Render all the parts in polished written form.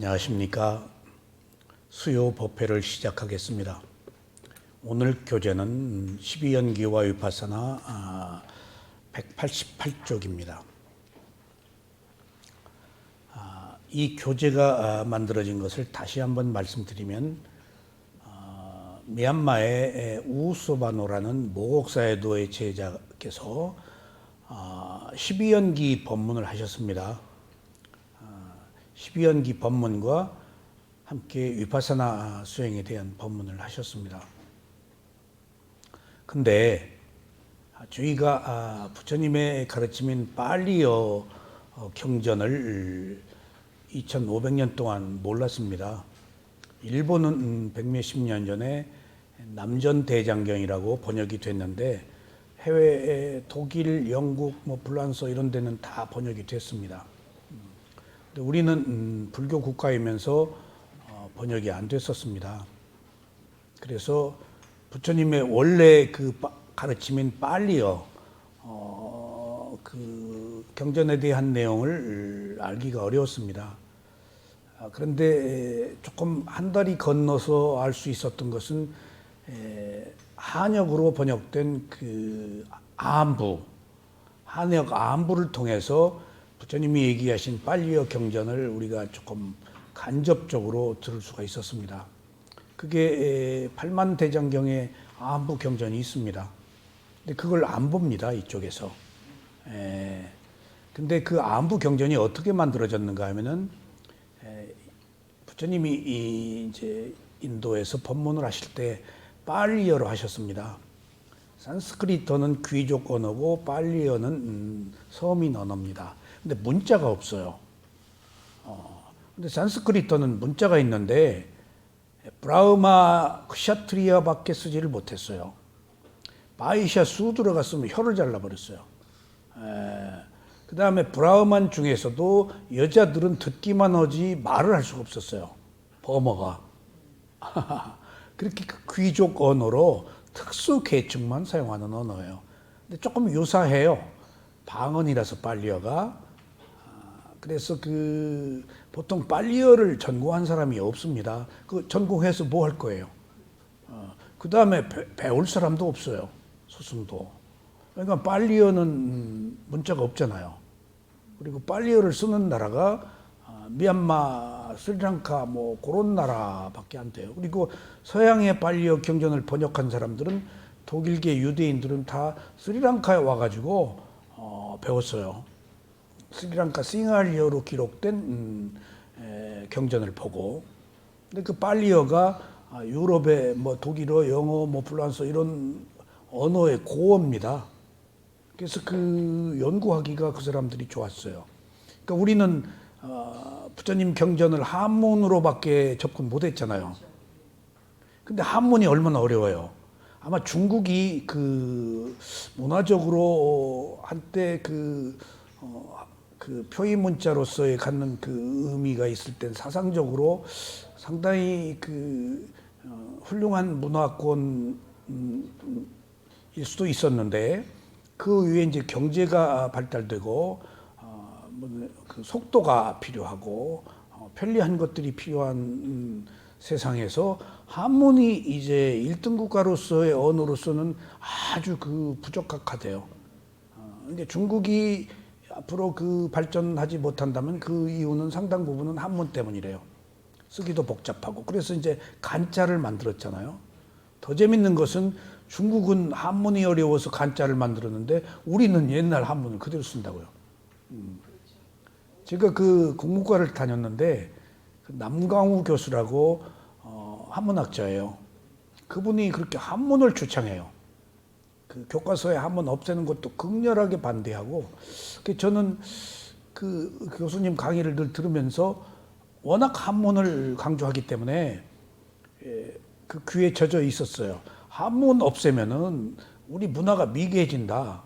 안녕하십니까. 수요 법회를 시작하겠습니다. 오늘 교재는 12연기와 위파사나 188쪽입니다. 이 교재가 만들어진 것을 다시 한번 말씀드리면 미얀마의 우소바노라는 모곡사에도의 제자께서 12연기 법문을 하셨습니다. 12연기 법문과 함께 위파사나 수행에 대한 법문을 하셨습니다. 근데 저희가 부처님의 가르침인 빨리어 경전을 2500년 동안 몰랐습니다. 일본은 백몇십 년 전에 남전대장경이라고 번역이 됐는데 해외 독일, 영국, 프랑스 이런 데는 다 번역이 됐습니다. 근데 우리는 불교 국가이면서 번역이 안 됐었습니다. 그래서 부처님의 원래 그 가르침인 빨리어 그 경전에 대한 내용을 알기가 어려웠습니다. 그런데 조금 한 달이 건너서 알 수 있었던 것은 한역으로 번역된 그 암부, 한역 암부를 통해서 부처님이 얘기하신 빨리어 경전을 우리가 조금 간접적으로 들을 수가 있었습니다. 그게 팔만대장경의 암부 경전이 있습니다. 근데 그걸 안 봅니다, 이쪽에서. 근데 그 암부 경전이 어떻게 만들어졌는가 하면은 부처님이 이제 인도에서 법문을 하실 때 빨리어로 하셨습니다. 산스크리트어는 귀족 언어고 빨리어는 서민 언어입니다. 근데 문자가 없어요. 근데 산스크리트어는 문자가 있는데 브라흐마 kshatriya밖에 쓰지를 못했어요. 바이샤 수드라가 쓰면 혀를 잘라버렸어요. 그 다음에 브라흐만 중에서도 여자들은 듣기만 하지 말을 할 수가 없었어요. 버머가. 그렇게 귀족 언어로 특수 계층만 사용하는 언어예요. 근데 조금 유사해요. 방언이라서 빨리어가. 그래서 보통 빨리어를 전공한 사람이 없습니다. 그 전공해서 뭐 할 거예요? 그 다음에 배울 사람도 없어요. 스승도. 그러니까 빨리어는 문자가 없잖아요. 그리고 빨리어를 쓰는 나라가 미얀마, 스리랑카 그런 나라밖에 안 돼요. 그리고 서양의 빨리어 경전을 번역한 사람들은 독일계 유대인들은 다 스리랑카에 와가지고 배웠어요. 스리랑카 싱할리어로 기록된 경전을 보고. 근데 그 빨리어가 유럽의 독일어, 영어, 프랑스어 이런 언어의 고어입니다. 그래서 그 연구하기가 그 사람들이 좋았어요. 그러니까 우리는 부처님 경전을 한문으로밖에 접근 못했잖아요. 근데 한문이 얼마나 어려워요. 아마 중국이 그 문화적으로 한때 그 표의 문자로서의 갖는 그 의미가 있을 땐 사상적으로 상당히 훌륭한 문화권일 수도 있었는데 그 위에 이제 경제가 발달되고 그 속도가 필요하고 편리한 것들이 필요한 세상에서 한문이 이제 1등 국가로서의 언어로서는 아주 부적합하대요. 근데 중국이 앞으로 발전하지 못한다면 그 이유는 상당 부분은 한문 때문이래요. 쓰기도 복잡하고. 그래서 이제 간자를 만들었잖아요. 더 재밌는 것은 중국은 한문이 어려워서 간자를 만들었는데 우리는 옛날 한문을 그대로 쓴다고요. 제가 국문과를 다녔는데 남강우 교수라고 한문학자예요. 그분이 그렇게 한문을 주창해요. 교과서에 한문 없애는 것도 극렬하게 반대하고. 저는 그 교수님 강의를 늘 들으면서 워낙 한문을 강조하기 때문에 그 귀에 젖어 있었어요. 한문 없애면은 우리 문화가 미개해진다.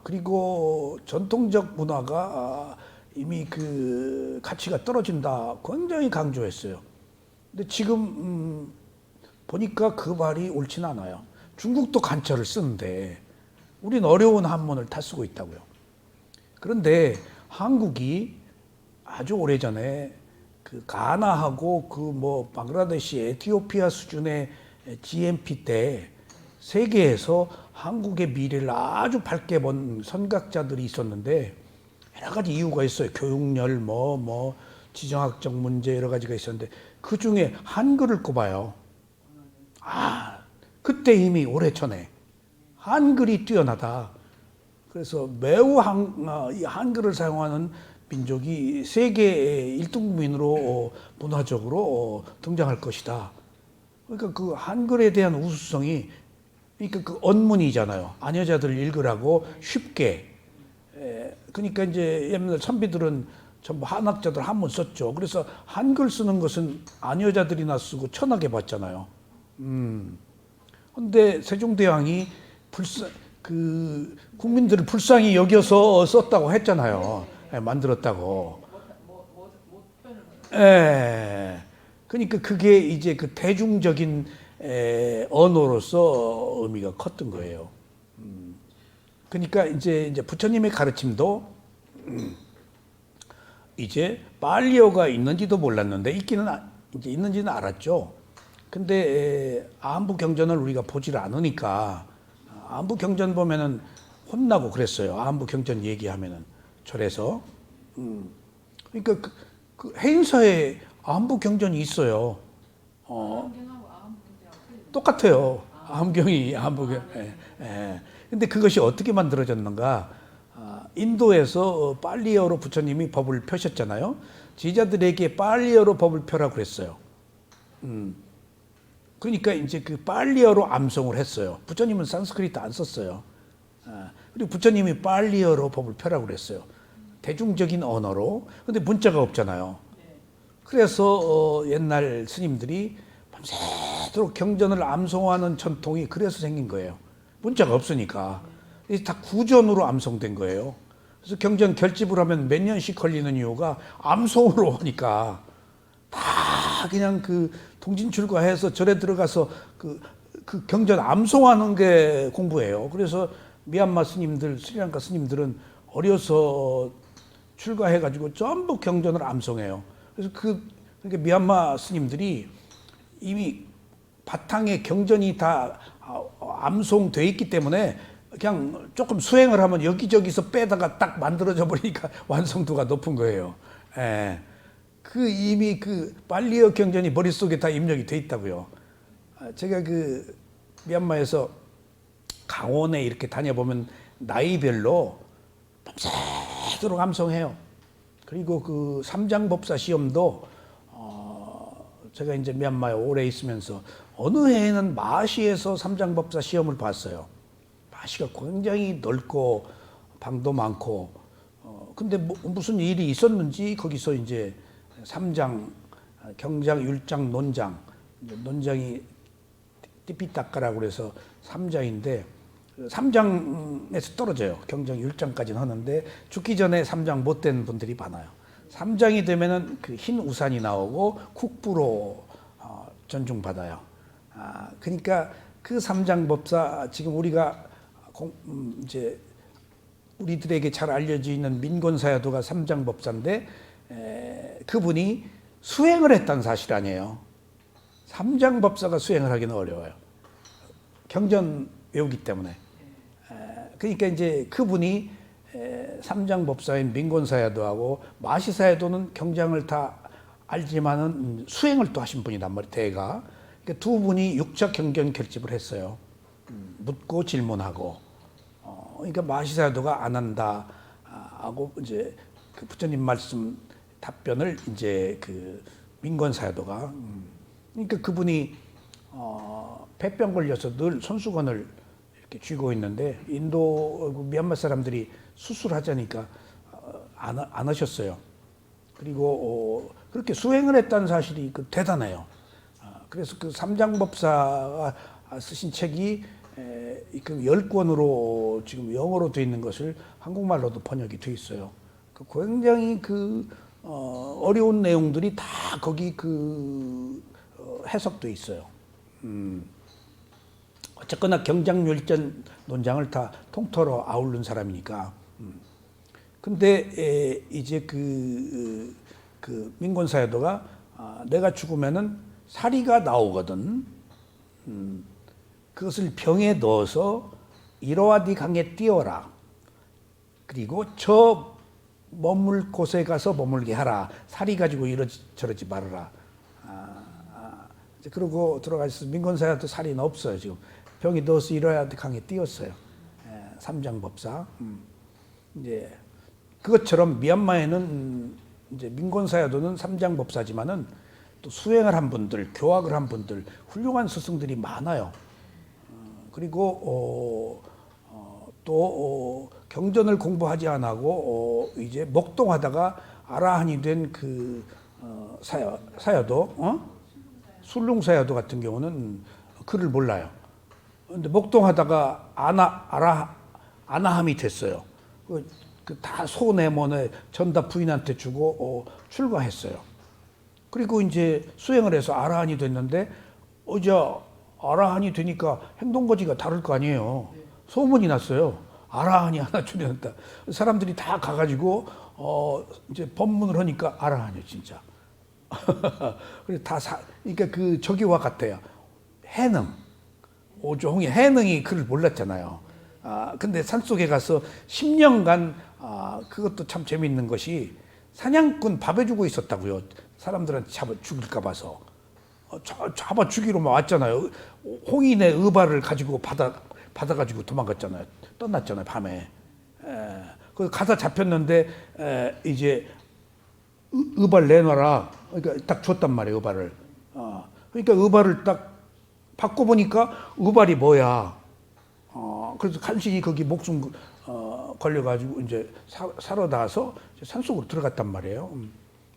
그리고 전통적 문화가 이미 가치가 떨어진다. 굉장히 강조했어요. 근데 지금 보니까 그 말이 옳진 않아요. 중국도 간자를 쓰는데 우린 어려운 한문을 다 쓰고 있다고요. 그런데 한국이 아주 오래전에 그 가나하고 그 뭐 방글라데시, 에티오피아 수준의 GNP 때 세계에서 한국의 미래를 아주 밝게 본 선각자들이 있었는데 여러 가지 이유가 있어요. 교육열, 지정학적 문제 여러 가지가 있었는데 그 중에 한글을 꼽아요. 그때 이미 오래 전에 한글이 뛰어나다. 그래서 매우 이 한글을 사용하는 민족이 세계 1등국민으로 문화적으로 등장할 것이다. 그러니까 그 한글에 대한 우수성이 그러니까 그 언문이잖아요. 아녀자들 읽으라고 쉽게. 그러니까 이제 옛날 선비들은 전부 한학자들 한문 썼죠. 그래서 한글 쓰는 것은 아녀자들이나 쓰고 천하게 봤잖아요. 근데 세종대왕이 국민들을 불쌍히 여겨서 썼다고 했잖아요. 만들었다고. 예. 그러니까 그게 이제 그 대중적인 언어로서 의미가 컸던 거예요. 그러니까 이제 부처님의 가르침도 이제 빨리어가 있는지도 몰랐는데 이제 있는지는 알았죠. 근데 안부 경전을 우리가 보질 않으니까 안부 경전 보면은 혼나고 그랬어요. 안부 경전 얘기하면은 절에서. 그러니까 그 해인사에 안부 경전이 있어요. 똑같아요. 안부경. 근데 그것이 어떻게 만들어졌는가? 인도에서 빨리어로 부처님이 법을 펴셨잖아요. 제자들에게 빨리어로 법을 펴라고 그랬어요. 그러니까 이제 그 빨리어로 암송을 했어요. 부처님은 산스크리트 안 썼어요. 그리고 부처님이 빨리어로 법을 펴라고 그랬어요. 대중적인 언어로. 근데 문자가 없잖아요. 그래서 옛날 스님들이 밤새도록 경전을 암송하는 전통이 그래서 생긴 거예요. 문자가 없으니까. 이게 다 구전으로 암송된 거예요. 그래서 경전 결집을 하면 몇 년씩 걸리는 이유가 암송으로 하니까 다 그냥 그 동진출가해서 절에 들어가서 그 경전 암송하는 게 공부예요. 그래서 미얀마 스님들, 스리랑카 스님들은 어려서 출가해가지고 전부 경전을 암송해요. 그래서 그러니까 미얀마 스님들이 이미 바탕에 경전이 다 암송돼 있기 때문에 그냥 조금 수행을 하면 여기저기서 빼다가 딱 만들어져 버리니까 완성도가 높은 거예요. 그 이미 그 빨리어 경전이 머릿속에 다 입력이 돼 있다고요. 제가 그 미얀마에서 강원에 이렇게 다녀보면 나이별로 밤새도록 암송해요. 그리고 그 삼장법사 시험도 제가 이제 미얀마에 오래 있으면서 어느 해에는 마시에서 삼장법사 시험을 봤어요. 마시가 굉장히 넓고 방도 많고 근데 무슨 일이 있었는지 거기서 이제 삼장, 경장, 율장, 논장, 논장이 띠삐따까라고 그래서 삼장인데 삼장에서 떨어져요. 경장, 율장까지는 하는데 죽기 전에 삼장 못 된 분들이 많아요. 삼장이 되면은 그 흰 우산이 나오고 국부로 존중받아요. 그러니까 그 삼장법사 지금 우리가 이제 우리들에게 잘 알려져 있는 민곤사야도가 삼장법사인데 그분이 수행을 했다는 사실 아니에요. 삼장법사가 수행을 하기는 어려워요. 경전 외우기 때문에. 그러니까 이제 그분이 삼장법사인 민곤사야도하고 마시사야도는 경장을 다 알지만은 수행을 또 하신 분이란 말이에요. 대가. 그러니까 두 분이 육자 경전 결집을 했어요. 묻고 질문하고. 그러니까 마시사야도가 안 한다 하고 이제 그 부처님 말씀 답변을 이제 그 민건사야도가 그러니까 그분이 폐병 걸려서 늘 손수건을 이렇게 쥐고 있는데 인도 미얀마 사람들이 수술하자니까 안 하셨어요. 그리고 그렇게 수행을 했다는 사실이 대단해요. 그래서 그 삼장법사가 쓰신 책이 그 10권으로 지금 영어로 되어 있는 것을 한국말로도 번역이 되어 있어요. 굉장히 어려운 내용들이 다 거기 해석돼 있어요. 어쨌거나 경장률전 논장을 다 통틀어 아우른 사람이니까. 근데 이제 그 민곤 사여도가 내가 죽으면은 사리가 나오거든. 그것을 병에 넣어서 이로와디 강에 띄워라. 그리고 저 머물 곳에 가서 머물게 하라. 사리 가지고 이러지 저러지 말아라. 그러고 들어가서 민곤 사여도 살이는 없어요. 지금 병에 넣어서 이로와디 강에 띄웠어요. 삼장법사. 이제 그것처럼 미얀마에는 이제 민곤 사여도는 삼장법사지만은 또 수행을 한 분들, 교학을 한 분들, 훌륭한 스승들이 많아요. 그리고 또 경전을 공부하지 않고 이제 목동하다가 아라한이 된 그 사여도, 술룽사여도 같은 경우는 글을 몰라요. 근데 목동하다가 아나함이 됐어요. 다 소내모네 전다 부인한테 주고 출가했어요. 그리고 이제 수행을 해서 아라한이 됐는데 이제 아라한이 되니까 행동거지가 다를 거 아니에요. 소문이 났어요. 아라한이 하나 출연했다. 사람들이 다 가가지고 이제 법문을 하니까 아라한이요 진짜. 그래서 그러니까 그 저기와 같아요. 해능. 오종이 해능이 글을 몰랐잖아요. 근데 산속에 가서 10년간 그것도 참 재미있는 것이 사냥꾼 밥 해주고 있었다고요. 사람들한테 잡아 죽일까 봐서. 잡아 죽이러 왔잖아요. 홍인의 의발을 가지고 받아가지고 도망갔잖아요. 떠났잖아요, 밤에. 그 가다 잡혔는데 이제 의발 내놔라. 그러니까 딱 줬단 말이에요, 의발을. 그러니까 의발을 딱 받고 보니까 의발이 뭐야. 그래서 간신히 거기 목숨 걸려가지고 이제 사러 나와서 산속으로 들어갔단 말이에요.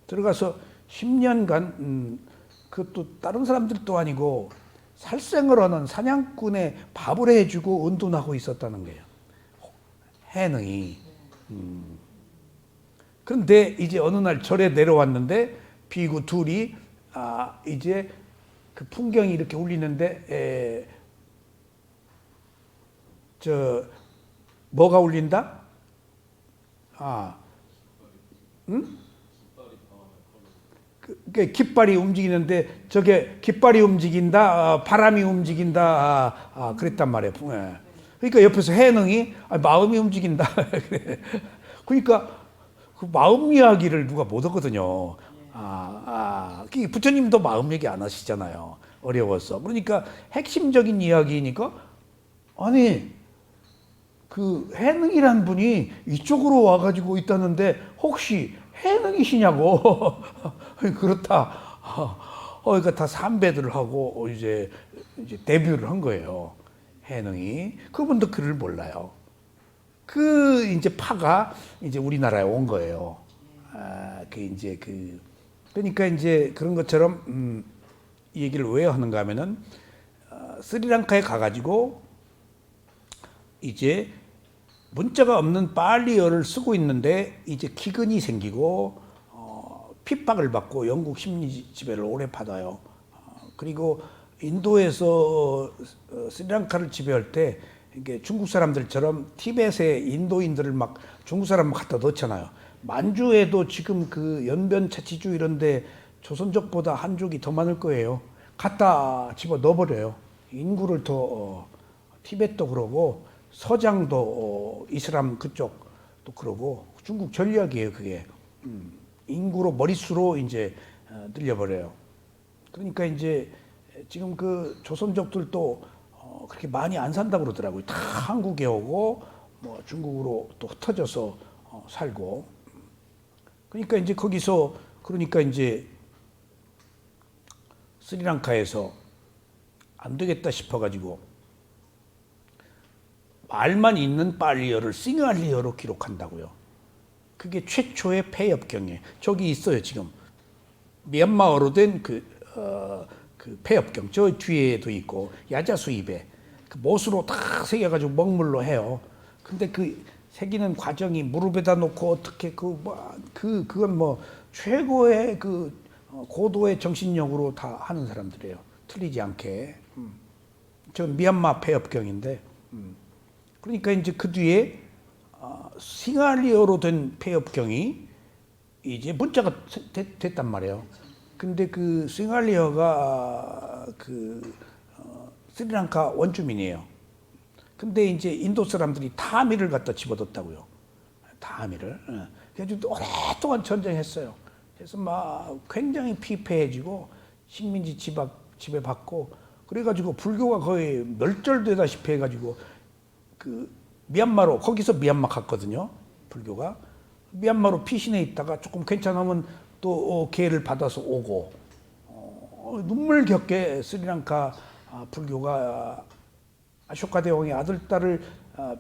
들어가서 10년간 그것도 다른 사람들도 아니고 살생을 하는 사냥꾼의 밥을 해주고 은둔하고 있었다는 거예요. 해능이. 그런데 이제 어느 날 절에 내려왔는데 비구 둘이 이제 그 풍경이 이렇게 울리는데 뭐가 울린다? 응? 그 깃발이 움직이는데 저게 깃발이 움직인다, 바람이 움직인다, 그랬단 말이에요. 그러니까 옆에서 해능이 마음이 움직인다. 그러니까 그 마음 이야기를 누가 못 하거든요. 부처님도 마음 얘기 안 하시잖아요. 어려워서. 그러니까 핵심적인 이야기니까 아니 그 해능이란 분이 이쪽으로 와가지고 있다는데 혹시 해능이시냐고. 그렇다. 그러니까 다 삼배들을 하고 이제 데뷔를 한 거예요. 해능이. 그분도 글을 몰라요. 그 이제 파가 이제 우리나라에 온 거예요. 그러니까 이제 그런 것처럼 이 얘기를 왜 하는가 하면은 스리랑카에 가가지고 이제 문자가 없는 팔리어를 쓰고 있는데 이제 기근이 생기고 핍박을 받고 영국 심리 지배를 오래 받아요. 그리고 인도에서 스리랑카를 지배할 때 이게 중국 사람들처럼 티벳에 인도인들을 막 중국 사람 갖다 넣잖아요. 만주에도 지금 그 연변 자치주 이런데 조선족보다 한족이 더 많을 거예요. 갖다 집어 넣어버려요. 인구를 더 티벳도 그러고 서장도 이슬람 그쪽도 그러고 중국 전략이에요 그게. 인구로 머릿수로 이제 늘려버려요. 그러니까 이제 지금 그 조선족들도 그렇게 많이 안 산다고 그러더라고요. 다 한국에 오고 뭐 중국으로 또 흩어져서 살고. 그러니까 이제 거기서 그러니까 이제 스리랑카에서 안 되겠다 싶어가지고 말만 있는 팔리어를 싱할리어로 기록한다고요. 그게 최초의 폐엽경이에요. 저기 있어요 지금 미얀마어로 된 그 폐엽경 저 뒤에도 있고 야자수입에 그 못으로 다 새겨가지고 먹물로 해요. 근데 그 새기는 과정이 무릎에다 놓고 어떻게 그건 뭐 최고의 그 고도의 정신력으로 다 하는 사람들이에요. 틀리지 않게. 저 미얀마 폐엽경인데. 그러니까 이제 그 뒤에 싱할리어로 된 폐엽경이 이제 문자가 됐단 말이에요. 근데 그 싱갈리어가 스리랑카 원주민이에요. 근데 이제 인도 사람들이 타미를 갖다 집어넣었다고요. 타미를. 그래가지고 오랫동안 전쟁했어요. 그래서 막 굉장히 피폐해지고 식민지 지배받고 그래가지고 불교가 거의 멸절되다시피 해가지고 그 미얀마로 거기서 미얀마 갔거든요. 불교가 미얀마로 피신해 있다가 조금 괜찮으면 또 기회를 받아서 오고 눈물겹게 스리랑카 불교가 아쇼카 대왕의 아들 딸을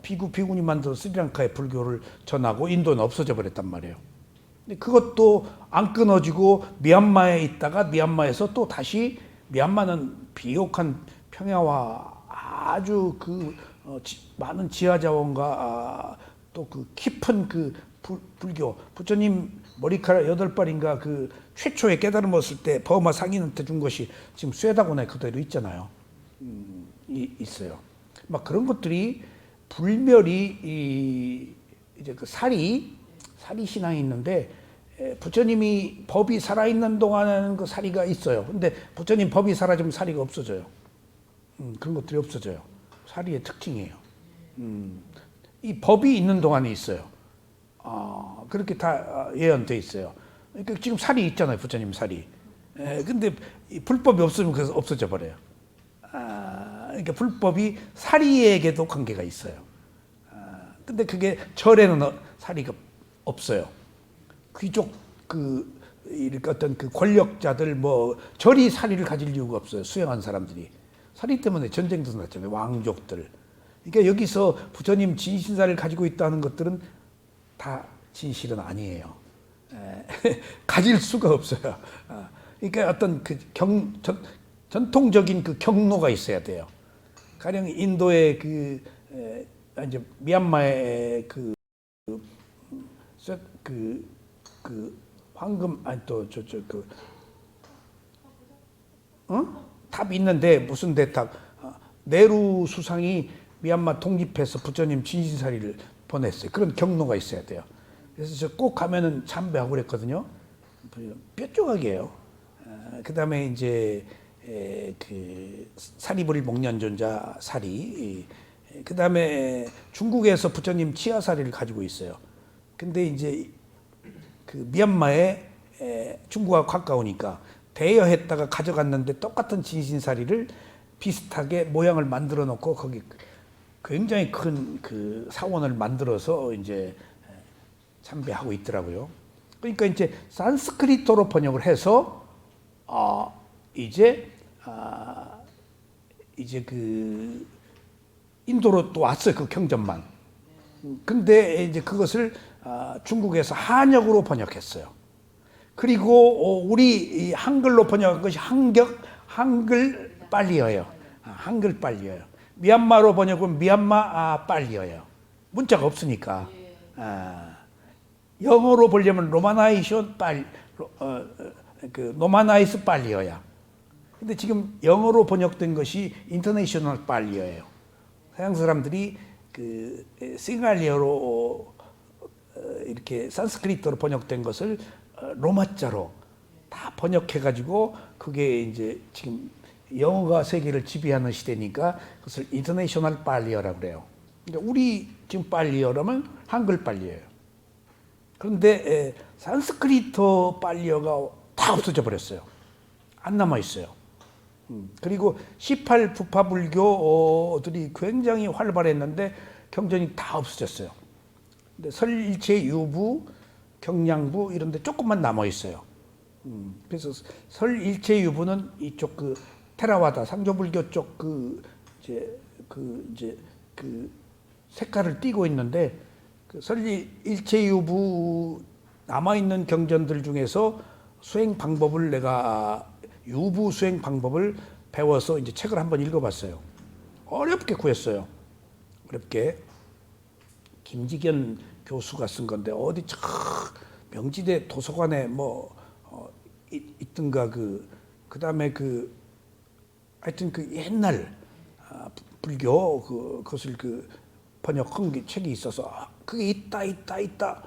비구니 만들어 스리랑카의 불교를 전하고 인도는 없어져 버렸단 말이에요. 근데 그것도 안 끊어지고 미얀마에 있다가 미얀마에서 또 다시 미얀마는 비옥한 평야와 아주 많은 지하 자원과 또 그 깊은 불교 부처님 머리카락 8발인가 그 최초의 깨달음을 얻을 때 버마 상인한테 준 것이 지금 쇠다곤에 그대로 있잖아요. 있어요. 막 그런 것들이 불멸이 이제 그 사리 신앙이 있는데 부처님이 법이 살아있는 동안에는 그 사리가 있어요. 근데 부처님 법이 사라지면 사리가 없어져요. 그런 것들이 없어져요. 사리의 특징이에요. 이 법이 있는 동안에 있어요. 그렇게 다 예언돼 있어요. 그러니까 지금 살이 있잖아요, 부처님 살이. 근데 불법이 없으면 그래서 없어져 버려요. 그러니까 불법이 사리에게도 관계가 있어요. 근데 그게 절에는 사리가 없어요. 귀족 이렇게 어떤 그 권력자들 절이 사리를 가질 이유가 없어요. 수행한 사람들이 사리 때문에 전쟁도 났잖아요. 왕족들. 그러니까 여기서 부처님 진신사를 가지고 있다는 것들은 다 진실은 아니에요. 가질 수가 없어요. 그러니까 어떤 전통적인 그 경로가 있어야 돼요. 가령 인도의 이제 미얀마의 황금 탑 있는데 무슨 대탑 네루 수상이 미얀마 독립해서 부처님 진신사리를 보냈어요. 그런 경로가 있어야 돼요. 그래서 저 꼭 가면은 참배하고 그랬거든요. 뼈 조각이에요. 그다음에 이제 사리부리 목련존자 사리. 그다음에 중국에서 부처님 치아사리를 가지고 있어요. 근데 이제 그 미얀마에 중국과 가까우니까 대여했다가 가져갔는데 똑같은 진신사리를 비슷하게 모양을 만들어 놓고 거기 굉장히 큰 그 사원을 만들어서 이제 참배하고 있더라고요. 그러니까 이제 산스크리트로 번역을 해서 이제 그 인도로 또 왔어요. 그 경전만. 근데 이제 그것을 중국에서 한역으로 번역했어요. 그리고 우리 한글로 번역한 것이 한글 빨리어예요. 한글 빨리어예요. 미얀마로 번역은 미얀마 빨리어예요. 문자가 없으니까. 영어로 보려면 로마나이션 노마나이스 빨리어야. 근데 지금 영어로 번역된 것이 인터내셔널 빨리어예요. 서양 사람들이 그 싱갈리어로 이렇게 산스크리트로 번역된 것을 로마자로 다 번역해가지고 그게 이제 지금 영어가 세계를 지배하는 시대니까 그것을 인터내셔널 빨리어라고 그래요. 그러니까 우리 지금 빨리어라면 한글 빨리어예요. 그런데 산스크리트 빨리어가 다 없어져 버렸어요. 안 남아 있어요. 그리고 18 부파 불교들이 굉장히 활발했는데 경전이 다 없어졌어요. 근데 설일체 유부, 경량부 이런 데 조금만 남아 있어요. 그래서 설일체 유부는 이쪽 테라와다 상조불교 쪽 색깔을 띠고 있는데 설일체 유부 남아 있는 경전들 중에서 수행 방법을 내가 유부 수행 방법을 배워서 이제 책을 한번 읽어봤어요. 어렵게 구했어요. 어렵게. 김지견 교수가 쓴 건데 어디 저 명지대 도서관에 있던가 그다음에 하여튼 옛날 불교 그것을 번역한 책이 있어서 그게 있다.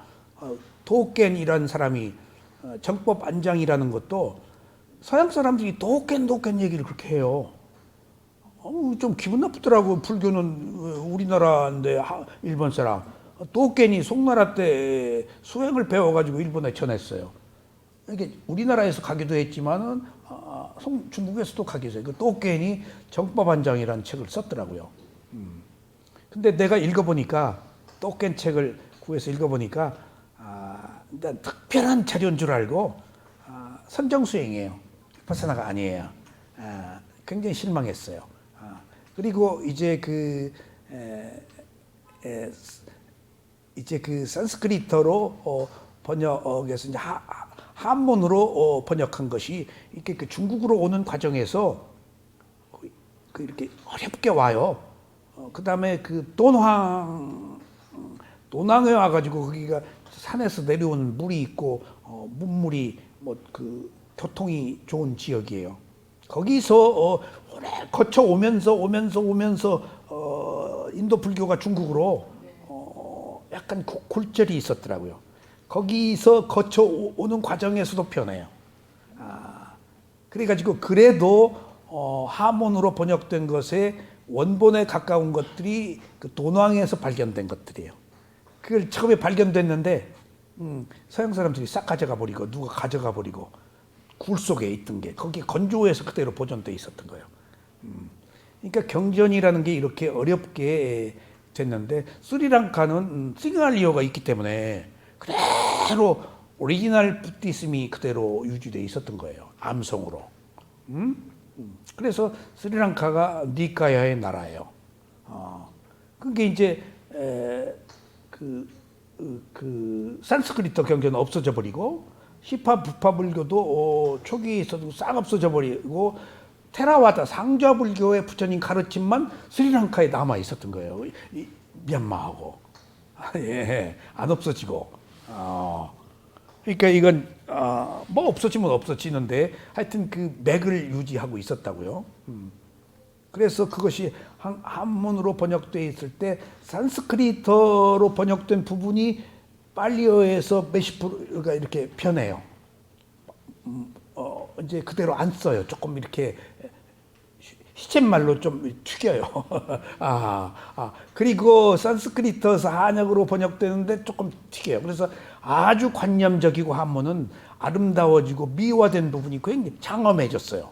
도깬이라는 사람이 정법 안장이라는 것도 서양 사람들이 도깬 얘기를 그렇게 해요. 좀 기분 나쁘더라고. 불교는 우리나라인데 일본 사람. 도깨니 송나라 때 수행을 배워가지고 일본에 전했어요. 이게 우리나라에서 가기도 했지만은 중국에서도 가기도 했어요. 그 도깨니 정법안장이라는 책을 썼더라고요. 근데 내가 읽어보니까 도깨 책을 구해서 읽어보니까 일단 특별한 자료인 줄 알고 선정수행이에요. 파사나가 아니에요. 굉장히 실망했어요. 그리고 이제 이제 그 산스크리트어로 번역해서 이제 한문으로 번역한 것이 이렇게 그 중국으로 오는 과정에서 이렇게 어렵게 와요. 그 다음에 그 돈왕에 와가지고 거기가 산에서 내려오는 물이 있고 문물이 뭐 그 교통이 좋은 지역이에요. 거기서 오래 거쳐 오면서 인도 불교가 중국으로 약간 골절이 있었더라고요. 거기서 거쳐 오는 과정에서도 변해요. 그래가지고 그래도 한문으로 번역된 것에 원본에 가까운 것들이 그 돈왕에서 발견된 것들이에요. 그걸 처음에 발견됐는데 서양 사람들이 싹 가져가 버리고 누가 가져가 버리고 굴 속에 있던 게 거기 건조해서 그대로 보존돼 있었던 거예요. 그러니까 경전이라는 게 이렇게 어렵게 됐는데 스리랑카는 싱갈리오가 있기 때문에 그대로 오리지널 부디즘이 그대로 유지돼 있었던 거예요. 암송으로. 그래서 스리랑카가 니카야의 나라예요. 그게 이제 그 산스크리트 경전은 없어져 버리고 시파 부파 불교도 초기에서도 싹 없어져 버리고 테라와다 상좌 불교의 부처님 가르침만 스리랑카에 남아 있었던 거예요. 미얀마하고 안 없어지고. 그러니까 이건 뭐 없어지면 없어지는데 하여튼 그 맥을 유지하고 있었다고요. 그래서 그것이 한문으로 번역되어 있을 때 산스크리트어로 번역된 부분이 팔리어에서 몇십 프로가 이렇게 변해요. 이제 그대로 안 써요. 조금 이렇게 시쳇말로 좀 튀겨요. 그리고 산스크리트에서 한역으로 번역되는데 조금 튀겨요. 그래서 아주 관념적이고 한문은 아름다워지고 미화된 부분이 굉장히 장엄해졌어요.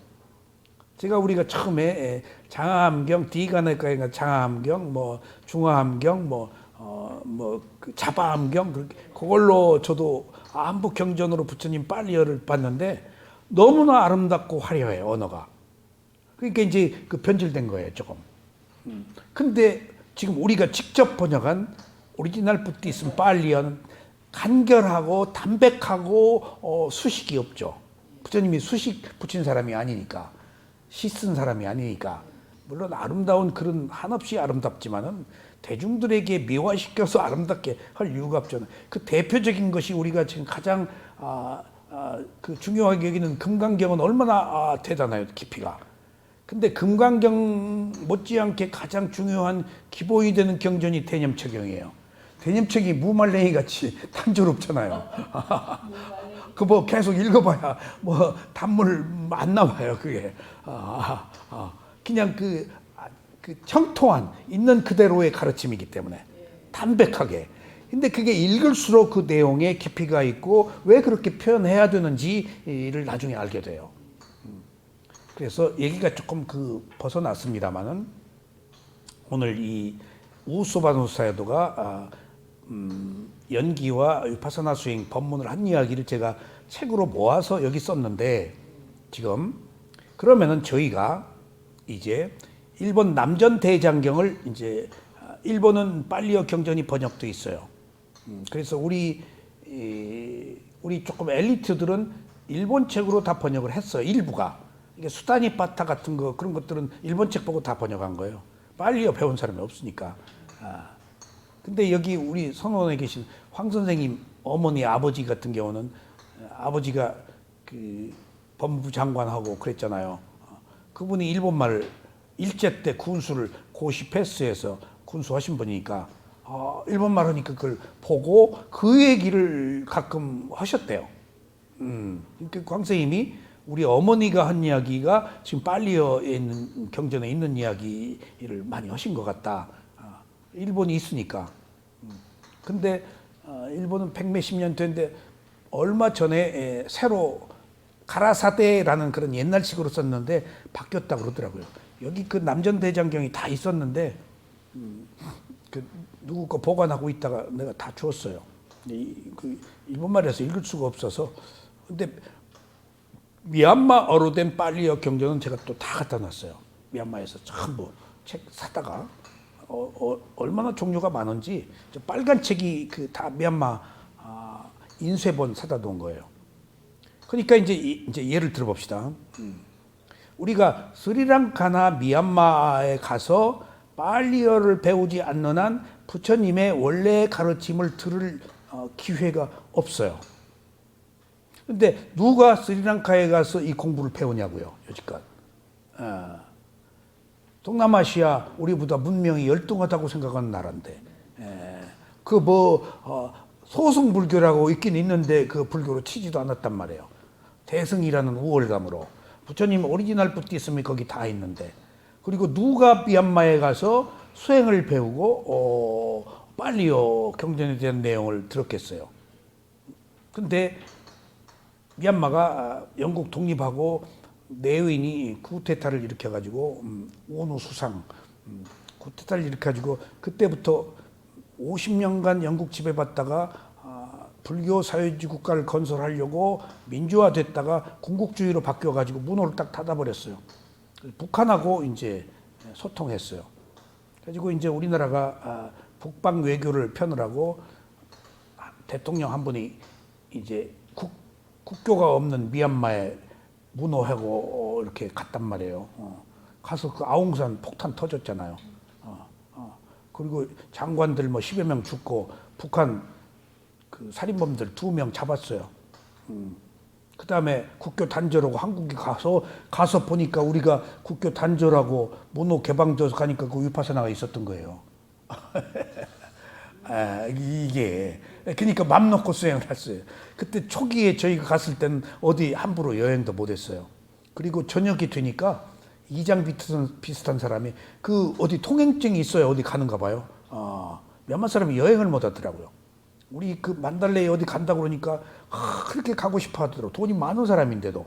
우리가 처음에 장하함경, 디가네카인가 장하함경, 뭐 중하함경, 그 자바함경 그걸로 저도 한부 경전으로 부처님 팔리어를 봤는데 너무나 아름답고 화려해요, 언어가. 그러니까 이제 그 변질된 거예요, 조금. 근데 지금 우리가 직접 번역한 오리지널 부디즘 팔리어는 간결하고 담백하고 수식이 없죠. 부처님이 수식 붙인 사람이 아니니까, 시 쓴 사람이 아니니까. 물론 아름다운 글은 한없이 아름답지만은 대중들에게 미화시켜서 아름답게 할 이유가 없잖아요. 그 대표적인 것이 우리가 지금 가장 그 중요하게 여기는 금강경은 얼마나 대단해요, 깊이가. 근데 금강경 못지않게 가장 중요한 기본이 되는 경전이 대념처경이에요. 대념처경이 무말랭이 같이 단조롭잖아요. 그 뭐 계속 읽어봐야 뭐 단물 안 나와요, 그게. 그냥 그 청통한 있는 그대로의 가르침이기 때문에 담백하게. 근데 그게 읽을수록 그 내용에 깊이가 있고 왜 그렇게 표현해야 되는지를 나중에 알게 돼요. 그래서 얘기가 조금 벗어났습니다만은 오늘 이 우소바누사야도가 연기와 위파사나 수행 법문을 한 이야기를 제가 책으로 모아서 여기 썼는데 지금 그러면은 저희가 이제 일본 남전대장경을 이제 일본은 팔리어 경전이 번역돼 있어요. 그래서 우리 조금 엘리트들은 일본 책으로 다 번역을 했어요. 일부가. 이게 수다니 바타 같은 거 그런 것들은 일본 책 보고 다 번역한 거예요. 팔리어 배운 사람이 없으니까. 근데 여기 우리 선원에 계신 황 선생님 어머니 아버지 같은 경우는 아버지가 그 법무부 장관하고 그랬잖아요. 그분이 일본말을 일제 때 군수를 고시 패스해서 군수하신 분이니까 일본말 하니까 그걸 보고 그 얘기를 가끔 하셨대요. 그 광생님이 우리 어머니가 한 이야기가 지금 빨리어에 있는 경전에 있는 이야기를 많이 하신 것 같다. 일본이 있으니까. 근데 일본은 백몇십 년 됐는데 얼마 전에 새로 가라사대라는 그런 옛날식으로 썼는데 바뀌었다고 그러더라고요. 여기 그 남전대장경이 다 있었는데 그 누구 거 보관하고 있다가 내가 다 주웠어요. 그 일본말에서 읽을 수가 없어서. 근데 미얀마어로 된 빨리어 경전은 제가 또 다 갖다 놨어요. 미얀마에서 전부 책 사다가 얼마나 종류가 많은지 저 빨간 책이 그 다 미얀마 인쇄본 사다 놓은 거예요. 그러니까 이제 예를 들어봅시다. 우리가 스리랑카나 미얀마에 가서 빨리어를 배우지 않는 한 부처님의 원래 가르침을 들을 기회가 없어요. 근데 누가 스리랑카에 가서 이 공부를 배우냐고요, 여지껏. 동남아시아 우리보다 문명이 열등하다고 생각하는 나라인데, 소승불교라고 있긴 있는데 그 불교로 치지도 않았단 말이에요. 대승이라는 우월감으로. 부처님 오리지널 붓디즘이 거기 다 있는데. 그리고 누가 미얀마에 가서 수행을 배우고 빨리어 경전에 대한 내용을 들었겠어요. 근데 미얀마가 영국 독립하고 내의인이 쿠데타를 일으켜가지고 오노 수상 쿠데타를 일으켜가지고 그때부터 50년간 영국 지배받다가 불교 사회주의 국가를 건설하려고 민주화됐다가 군국주의로 바뀌어가지고 문호를 딱 닫아버렸어요. 북한하고 이제 소통했어요. 그래가지고 이제 우리나라가 북방 외교를 펴느라고 대통령 한 분이 이제 국교가 없는 미얀마에 문호하고 이렇게 갔단 말이에요. 가서 그 아웅산 폭탄 터졌잖아요. 그리고 장관들 뭐 10여 명 죽고 북한 그 살인범들 2명 잡았어요. 그 다음에 국교 단절하고 한국에 가서 보니까 우리가 국교 단절하고 문호 개방돼서 가니까 그 위파사나가 있었던 거예요. 이게 그러니까 맘 놓고 수행을 했어요. 그때 초기에 저희가 갔을 때는 어디 함부로 여행도 못했어요. 그리고 저녁이 되니까 이장 비슷한 사람이 그 어디 통행증이 있어야 어디 가는가 봐요. 미얀마 사람이 여행을 못 하더라고요. 우리 그 만달레에 어디 간다고 그러니까 그렇게 가고 싶어 하더라고요. 돈이 많은 사람인데도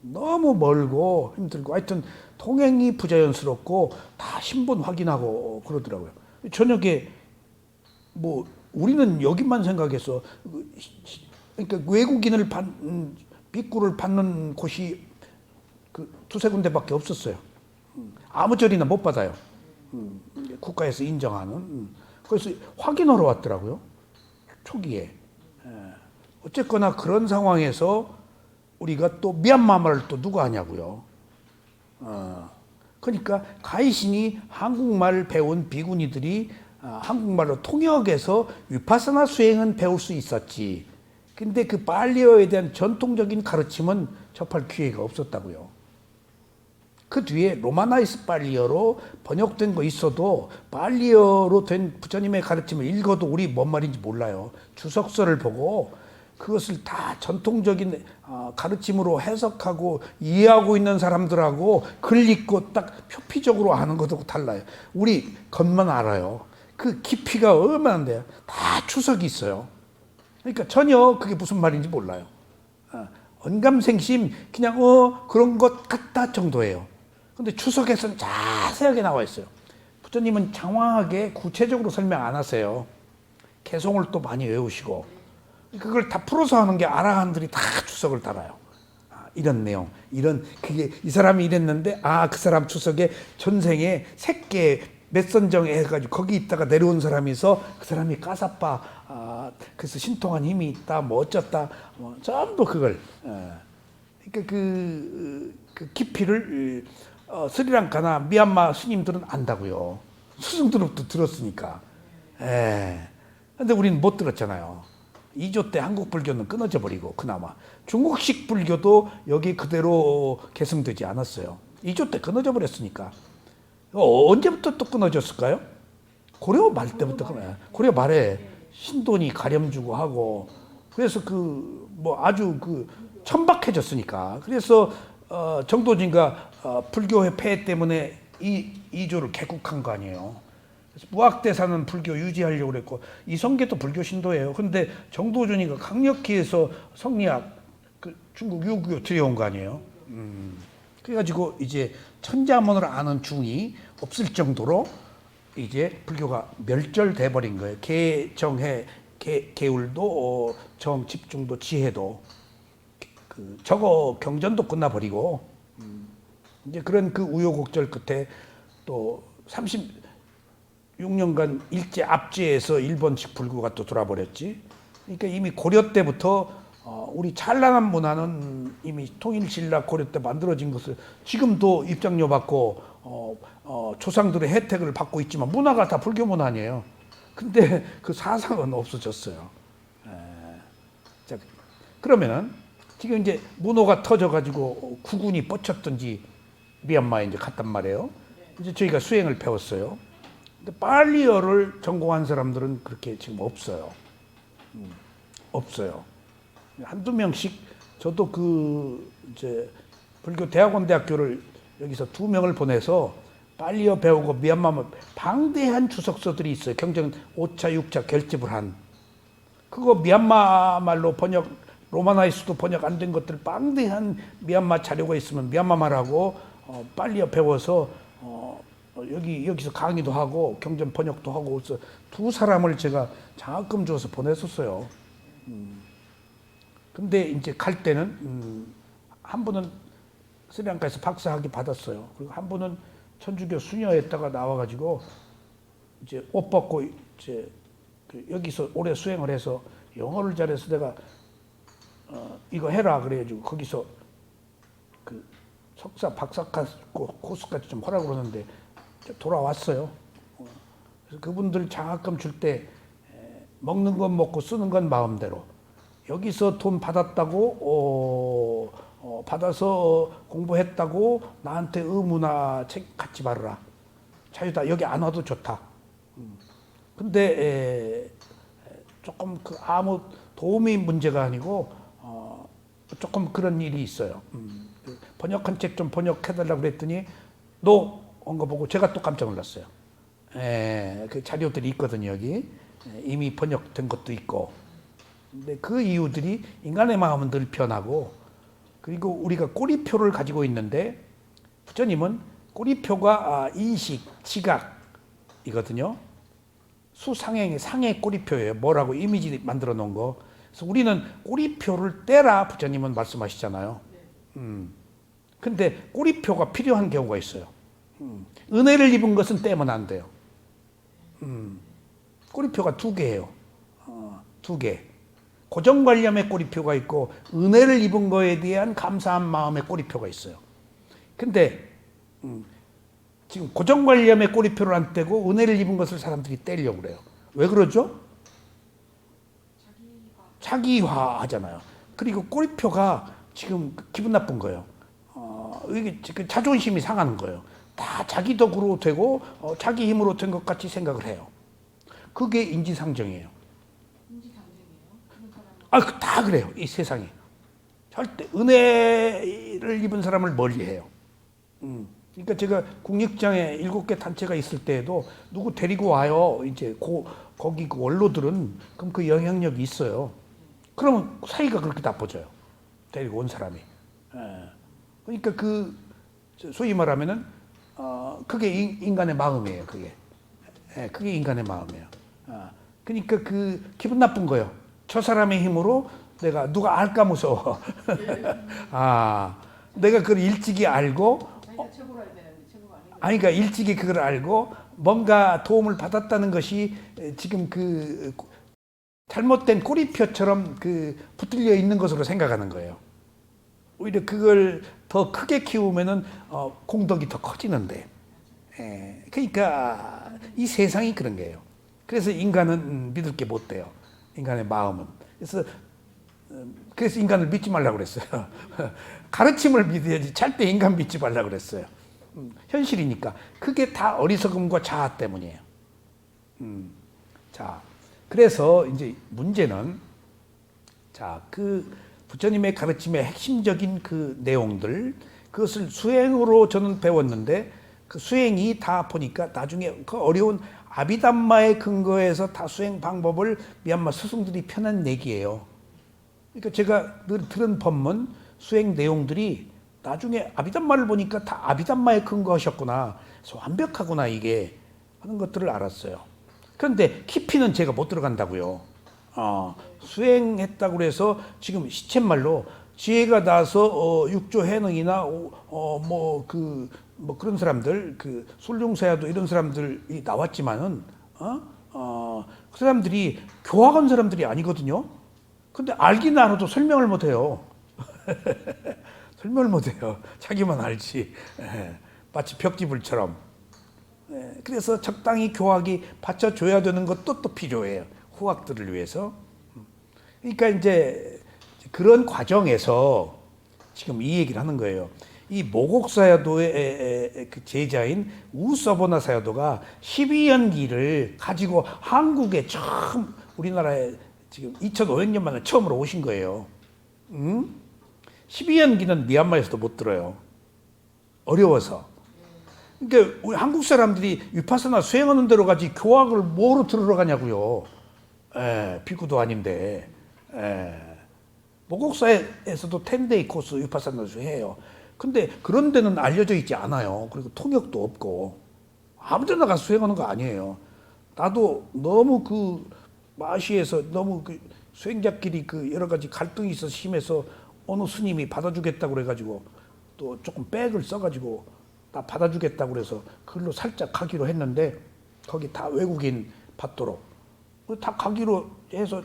너무 멀고 힘들고 하여튼 통행이 부자연스럽고 다 신분 확인하고 그러더라고요. 저녁에 뭐 우리는 여기만 생각해서 그러니까 외국인을 빅구를 받는 곳이 그 두세 군데밖에 없었어요. 아무 절이나 못 받아요. 국가에서 인정하는. 그래서 확인하러 왔더라고요. 초기에. 어쨌거나 그런 상황에서 우리가 또 미얀마 말을 또 누가 하냐고요. 그러니까 가이신이 한국말 배운 비구니들이 한국말로 통역해서 위파사나 수행은 배울 수 있었지. 근데 그 빨리어에 대한 전통적인 가르침은 접할 기회가 없었다고요. 그 뒤에 로마나이스 빨리어로 번역된 거 있어도 빨리어로 된 부처님의 가르침을 읽어도 우리 뭔 말인지 몰라요. 주석서를 보고 그것을 다 전통적인 가르침으로 해석하고 이해하고 있는 사람들하고 글 읽고 딱 표피적으로 아는 것하고 달라요. 우리 겉만 알아요. 그 깊이가 얼마나 돼요. 다 추석이 있어요. 그러니까 전혀 그게 무슨 말인지 몰라요. 언감생심 그냥 그런 것 같다 정도예요. 근데 추석에서는 자세하게 나와 있어요. 부처님은 장황하게 구체적으로 설명 안 하세요. 개송을 또 많이 외우시고 그걸 다 풀어서 하는 게 아라한들이 다 추석을 달아요. 이런 내용, 그게 이 사람이 이랬는데 그 사람 추석에 전생에 새끼 몇선정 해가지고 거기 있다가 내려온 사람이 있어. 그 사람이 까사빠 그래서 신통한 힘이 있다 뭐 어쩌다 전부 그걸 그러니까 그 깊이를 스리랑카나 미얀마 스님들은 안다고요. 스승들로부터 들었으니까. 근데 우리는 못 들었잖아요. 2조 때 한국 불교는 끊어져 버리고 그나마 중국식 불교도 여기 그대로 계승되지 않았어요. 2조 때 끊어져 버렸으니까. 언제부터 또 끊어졌을까요? 고려 말 때부터 끊어요. 고려 말에 신돈이 가렴 주고 하고 그래서 그 뭐 아주 그 천박해졌으니까. 그래서 정도진가 불교의 폐해 때문에 이 이조를 개국한 거 아니에요. 그래서 무학대사는 불교 유지하려고 그랬고 이성계도 불교 신도예요. 근데 정도준이가 강력히 해서 성리학 그 중국 유교 들여온 거 아니에요. 그래가지고 이제 천자문을 아는 중이 없을 정도로 이제 불교가 멸절돼 버린 거예요. 개정해 개울도 정 집중도 지혜도 그 저거 경전도 끝나버리고 이제 그런 그 우여곡절 끝에 또 36년간 일제 압제에서 일본식 불교가 또 돌아버렸지. 그러니까 이미 고려 때부터 우리 찬란한 문화는 이미 통일신라 고려 때 만들어진 것을 지금도 입장료 받고 조상들의 혜택을 받고 있지만 문화가 다 불교 문화 아니에요. 근데 그 사상은 없어졌어요. 자, 그러면은 지금 이제 문호가 터져가지고 국군이 뻗쳤든지 미얀마에 이제 갔단 말이에요. 이제 저희가 수행을 배웠어요. 근데 빨리어를 전공한 사람들은 그렇게 지금 없어요. 없어요. 한두 명씩 저도 그 이제 불교 대학원 대학교를 여기서 2명을 보내서 빨리어 배우고 미얀마 방대한 주석서들이 있어요. 경전 5차, 6차 결집을 한. 그거 미얀마 말로 번역, 로마나이스도 번역 안 된 것들 방대한 미얀마 자료가 있으면 미얀마 말하고 빨리어 배워서 여기서 강의도 하고 경전 번역도 하고 그래서 2사람을 제가 장학금 줘서 보냈었어요. 근데 이제 갈 때는 한 분은 스리랑카에서 박사학위 받았어요. 그리고 한 분은 천주교 수녀였다가 나와가지고 이제 옷 벗고 이제 여기서 오래 수행을 해서 영어를 잘해서 내가 이거 해라 그래가지고 거기서 그 석사 박사까지 코스까지 좀 하라고 그러는데 돌아왔어요. 그래서 그분들 장학금 줄 때 먹는 건 먹고 쓰는 건 마음대로. 여기서 돈 받았다고 받아서 공부했다고 나한테 의무나 책 갖지 말아라. 자유다. 여기 안 와도 좋다. 근데 조금 그 아무 도움이 문제가 아니고 조금 그런 일이 있어요. 번역한 책 좀 번역해달라고 그랬더니 너 온 거 보고 제가 또 깜짝 놀랐어요. 그 자료들이 있거든요. 여기 이미 번역된 것도 있고. 근데 그 이유들이 인간의 마음은 늘 변하고 그리고 우리가 꼬리표를 가지고 있는데 부처님은 꼬리표가 인식, 지각이거든요. 수상행의 상의 꼬리표예요. 뭐라고 이미지 만들어 놓은 거. 그래서 우리는 꼬리표를 떼라 부처님은 말씀하시잖아요. 근데 꼬리표가 필요한 경우가 있어요. 은혜를 입은 것은 떼면 안 돼요. 꼬리표가 2개예요. 2개. 고정관념의 꼬리표가 있고 은혜를 입은 거에 대한 감사한 마음의 꼬리표가 있어요. 근데 지금 고정관념의 꼬리표를 안 떼고 은혜를 입은 것을 사람들이 떼려고 그래요. 왜 그러죠? 자기화 하잖아요. 그리고 꼬리표가 지금 기분 나쁜 거예요. 이게 자존심이 상하는 거예요. 다 자기 덕으로 되고 자기 힘으로 된 것 같이 생각을 해요. 그게 인지상정이에요. 다 그래요. 이 세상에. 절대 은혜를 입은 사람을 멀리해요. 그러니까 제가 국립장에 7개 단체가 있을 때에도 누구 데리고 와요. 이제 거기 그 원로들은 그럼 그 영향력이 있어요. 그러면 사이가 그렇게 나빠져요. 데리고 온 사람이. 그러니까 그 소위 말하면은 그게 인간의 마음이에요. 그게 인간의 마음이에요. 그러니까 그 기분 나쁜 거예요. 저 사람의 힘으로 내가 누가 알까 무서워. 내가 그걸 일찍이 알고, 그러니까 일찍이 그걸 알고 뭔가 도움을 받았다는 것이 지금 그 잘못된 꼬리표처럼 그 붙들려 있는 것으로 생각하는 거예요. 오히려 그걸 더 크게 키우면은 공덕이 더 커지는데. 그러니까 이 세상이 그런 거예요. 그래서 인간은 믿을 게 못 돼요. 인간의 마음은. 그래서 인간을 믿지 말라고 그랬어요. 가르침을 믿어야지 절대 인간 믿지 말라고 그랬어요. 현실이니까. 그게 다 어리석음과 자아 때문이에요. 자, 그래서 이제 문제는 자, 그 부처님의 가르침의 핵심적인 그 내용들, 그것을 수행으로 저는 배웠는데 그 수행이 다 보니까 나중에 그 어려운 아비담마의 근거에서 다 수행 방법을 미얀마 스승들이 펴낸 얘기예요. 그러니까 제가 늘 들은 법문, 수행 내용들이 나중에 아비담마를 보니까 다 아비담마에 근거하셨구나. 그래서 완벽하구나 이게 하는 것들을 알았어요. 그런데 깊이는 제가 못 들어간다고요. 수행했다고 해서 지금 시쳇말로 지혜가 나서 육조 해능이나 뭐 그런 사람들, 그 솔룡사야도 이런 사람들이 나왔지만은 그 사람들이 교화한 사람들이 아니거든요. 근데 알긴 알아도 설명을 못 해요. 설명을 못 해요. 자기만 알지. 마치 벽지불처럼. 그래서 적당히 교학이 받쳐줘야 되는 것도 또 필요해요. 후학들을 위해서. 그러니까 이제 그런 과정에서 지금 이 얘기를 하는 거예요. 이 모곡사야도의 그 제자인 우서보나 사야도가 12연기를 가지고 한국에 처음 우리나라에 지금 2500년 만에 처음으로 오신 거예요. 12연기는 미얀마에서도 못 들어요. 어려워서. 그러니까 우리 한국 사람들이 위파사나 수행하는 대로 가지 교학을 뭐로 들으러 가냐고요. 비구도 아닌데. 모곡사에서도 10데이 코스 위파사나를 해요. 근데 그런 데는 알려져 있지 않아요. 그리고 통역도 없고 아무 데나 가서 수행하는 거 아니에요. 나도 너무 그 마시에서 너무 그 수행자끼리 그 여러 가지 갈등이 있어서 심해서 어느 스님이 받아주겠다고 그래가지고 또 조금 백을 써가지고 나 받아주겠다고 그래서 그걸로 살짝 가기로 했는데 거기 다 외국인 받도록 다 가기로 해서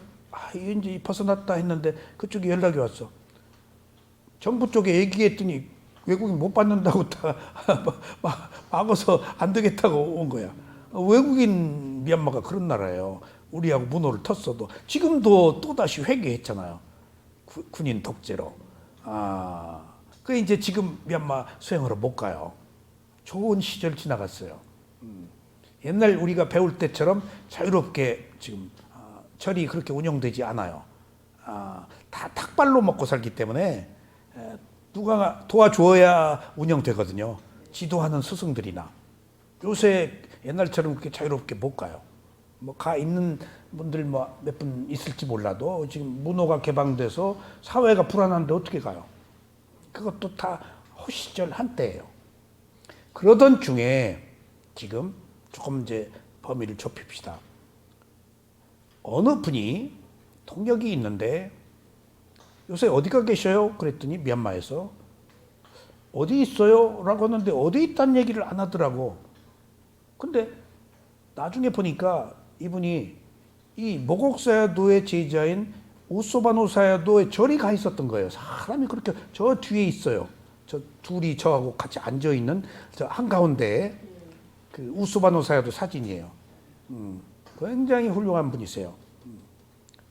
이제 벗어났다 했는데 그쪽에 연락이 왔어. 정부 쪽에 얘기했더니 외국인 못 받는다고 다 막아서 안 되겠다고 온 거야. 외국인 미얀마가 그런 나라예요. 우리하고 문호를 텄어도 지금도 또다시 회귀했잖아요. 군인 독재로. 그 이제 지금 미얀마 수행하러 못 가요. 좋은 시절 지나갔어요. 옛날 우리가 배울 때처럼 자유롭게 지금 절이 그렇게 운영되지 않아요. 다 탁발로 먹고 살기 때문에 누가 도와줘야 운영되거든요. 지도하는 스승들이나. 요새 옛날처럼 그렇게 자유롭게 못 가요. 뭐 가 있는 분들 뭐 몇 분 있을지 몰라도 지금 문호가 개방돼서 사회가 불안한데 어떻게 가요? 그것도 다 호시절 한때예요. 그러던 중에 지금 조금 이제 범위를 좁힙시다. 어느 분이 통역이 있는데 요새 어디가 계셔요? 그랬더니 미얀마에서. 어디 있어요? 라고 하는데 어디 있다는 얘기를 안 하더라고. 근데 나중에 보니까 이분이 이 모곡사야도의 제자인 우소바노 사야도에 절이 가 있었던 거예요. 사람이 그렇게 저 뒤에 있어요. 저 둘이 저하고 같이 앉아 있는 저 한가운데에 그 우소바노 사야도 사진이에요. 굉장히 훌륭한 분이세요.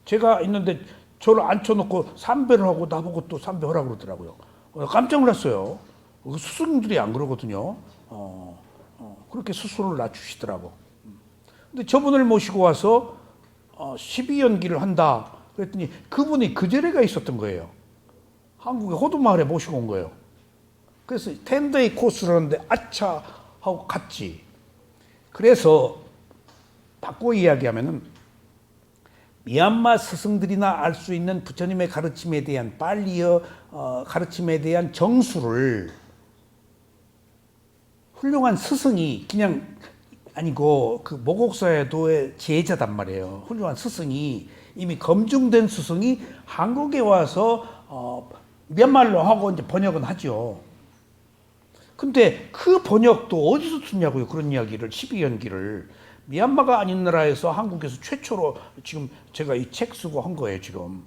제가 있는데 저를 앉혀놓고 삼배를 하고 나보고 또 삼배하라고 그러더라고요. 깜짝 놀랐어요. 스승들이 안 그러거든요. 그렇게 스스로를 낮추시더라고. 근데 저분을 모시고 와서 12연기를 한다 그랬더니 그분이 그 자리가 있었던 거예요. 한국의 호두마을에 모시고 온 거예요. 그래서 10데이 코스를 하는데 아차 하고 갔지. 그래서 바꿔 이야기하면은 미얀마 스승들이나 알 수 있는 부처님의 가르침에 대한 빨리어 가르침에 대한 정수를 훌륭한 스승이 그냥 아니고 그 모곡사야도의 제자단 말이에요. 훌륭한 스승이 이미 검증된 스승이 한국에 와서 미얀마로 하고 이제 번역은 하죠. 근데 그 번역도 어디서 쓰냐고요. 그런 이야기를 12연기를 미얀마가 아닌 나라에서 한국에서 최초로 지금 제가 이 책 쓰고 한 거예요. 지금